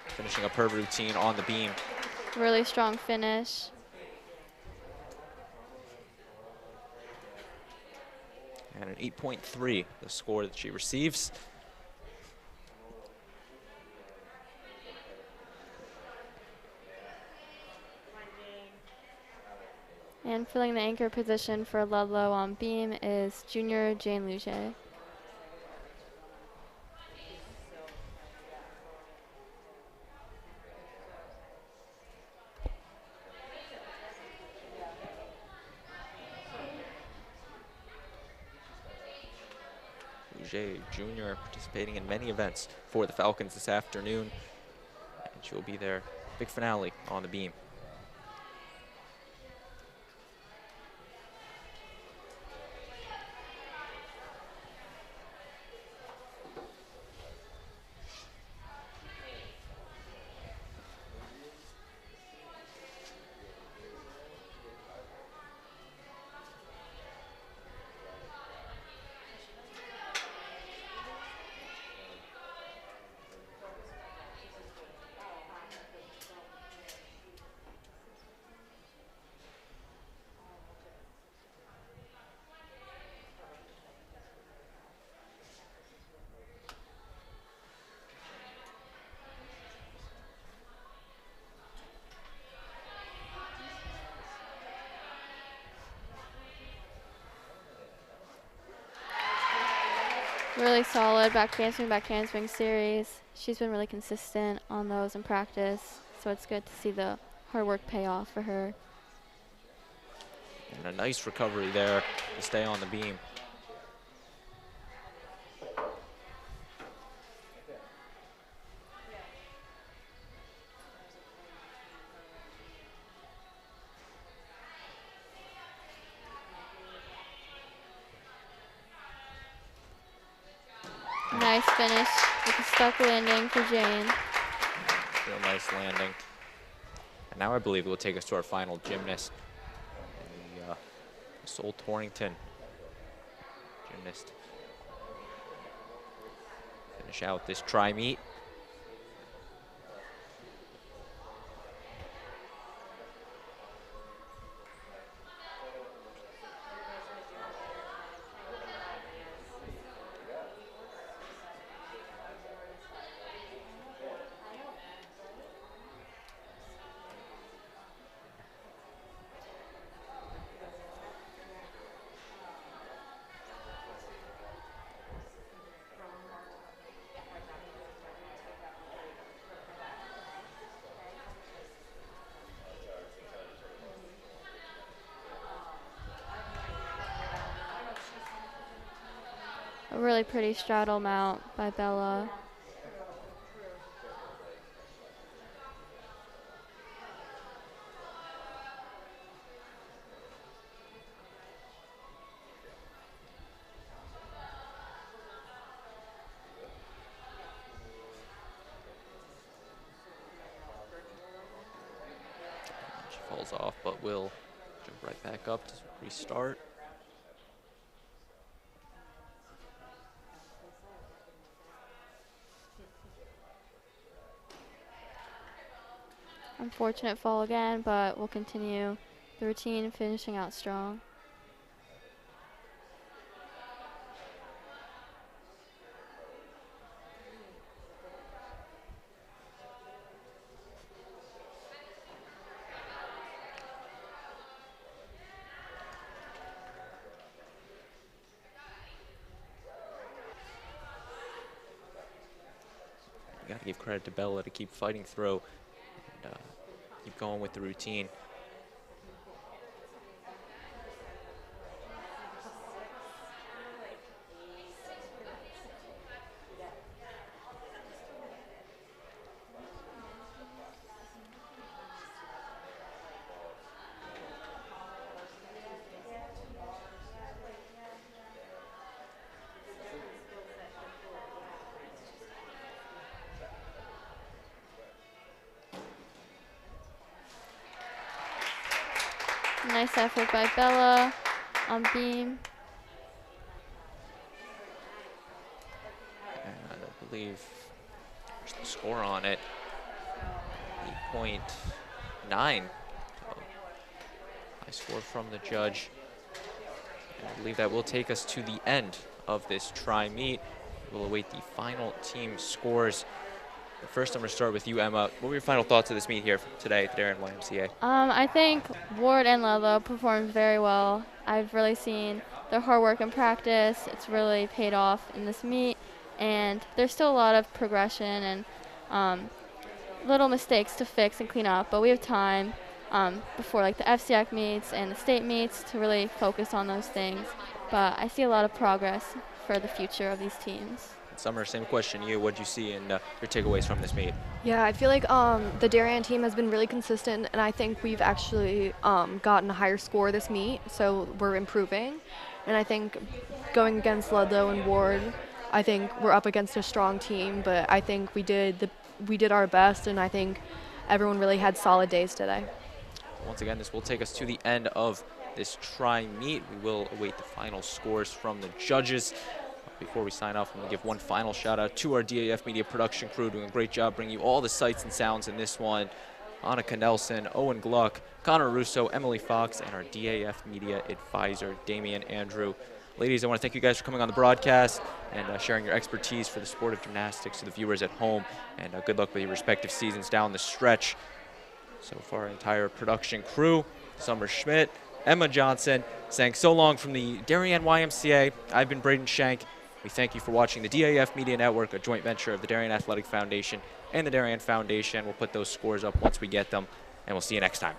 finishing up her routine on the beam. Really strong finish. And an 8.3, the score that she receives. And filling the anchor position for Ludlowe on beam is junior Jane Luget. Junior participating in many events for the Falcons this afternoon, and she'll be their big finale on the beam. Really solid back handspring series. She's been really consistent on those in practice, so it's good to see the hard work pay off for her. And a nice recovery there to stay on the beam. Nice finish with a stuck landing for Jane. Real nice landing. And now I believe it will take us to our final gymnast, the Sol Torrington gymnast finish out this tri-meet. A really pretty straddle mount by Bella. She falls off, but will jump right back up to restart. Unfortunate fall again, but we'll continue the routine, finishing out strong. You got to give credit to Bella to keep fighting through and keep going with the routine. Nice effort by Bella on beam. And I believe there's the score on it, 8.9. So high score from the judge. And I believe that will take us to the end of this tri-meet. We'll await the final team scores. But first, I'm going to start with you, Emma. What were your final thoughts of this meet here today at the Darien YMCA? I think Warde and Ludlowe performed very well. I've really seen their hard work and practice. It's really paid off in this meet, and there's still a lot of progression and little mistakes to fix and clean up, but we have time before like the FCAC meets and the state meets to really focus on those things. But I see a lot of progress for the future of these teams. Summer, same question to you. What did you see in your takeaways from this meet? Yeah, I feel like the Darien team has been really consistent, and I think we've actually gotten a higher score this meet, so we're improving. And I think going against Ludlowe and Warde, I think we're up against a strong team, but I think we did our best, and I think everyone really had solid days today. Once again, this will take us to the end of this tri-meet. We will await the final scores from the judges. Before we sign off, I'm going to give one final shout out to our DAF Media production crew doing a great job bringing you all the sights and sounds in this one. Annika Nelson, Owen Gluck, Connor Russo, Emily Fox, and our DAF Media advisor, Damian Andrew. Ladies, I want to thank you guys for coming on the broadcast and sharing your expertise for the sport of gymnastics to the viewers at home. And good luck with your respective seasons down the stretch. So for our entire production crew, Summer Schmidt, Emma Johnson, saying so long from the Darien YMCA. I've been Braden Shank. We thank you for watching the DAF Media Network, a joint venture of the Darien Athletic Foundation and the Darien Foundation. We'll put those scores up once we get them, and we'll see you next time.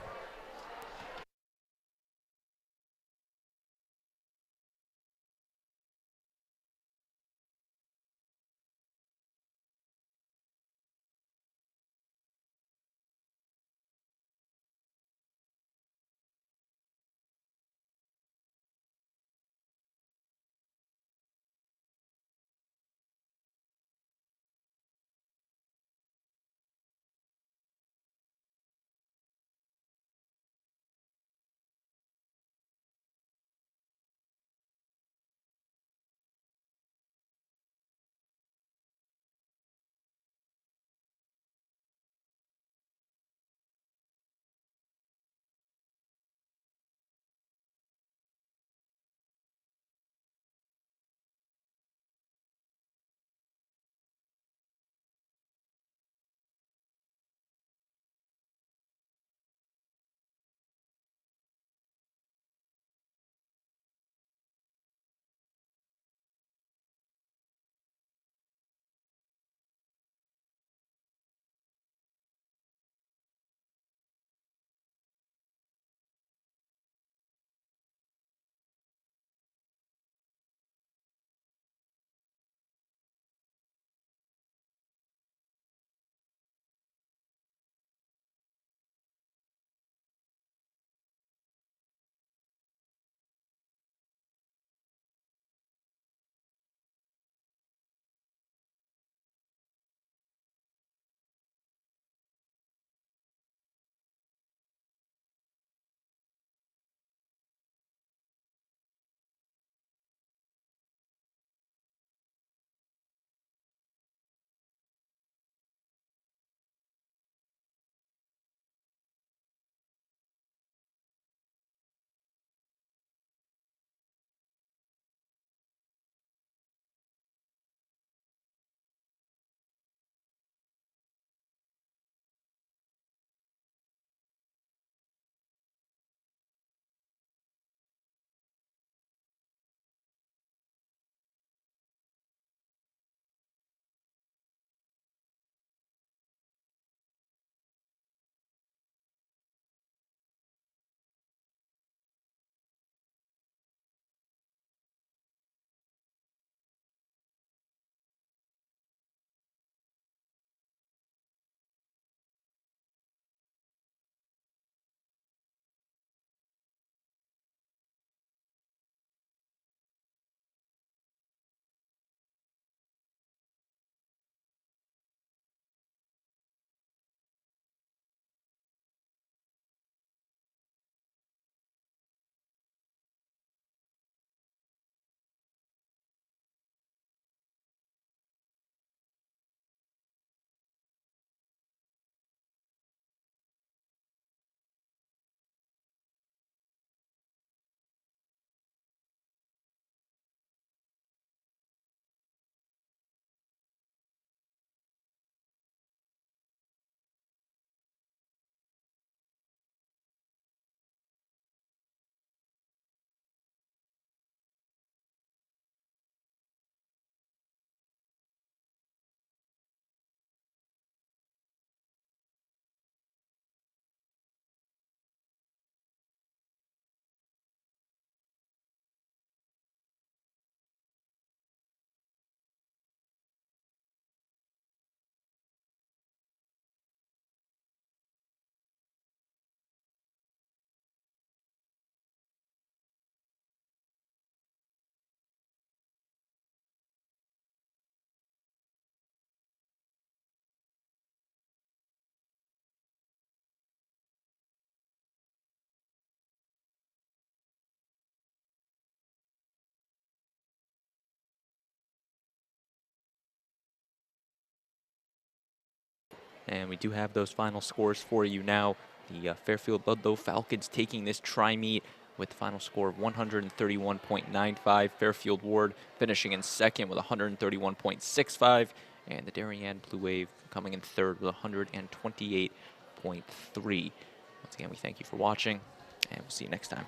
And we do have those final scores for you now. The Fairfield Ludlowe Falcons taking this tri-meet with the final score of 131.95. Fairfield Warde finishing in second with 131.65. And the Darien Blue Wave coming in third with 128.3. Once again, we thank you for watching, and we'll see you next time.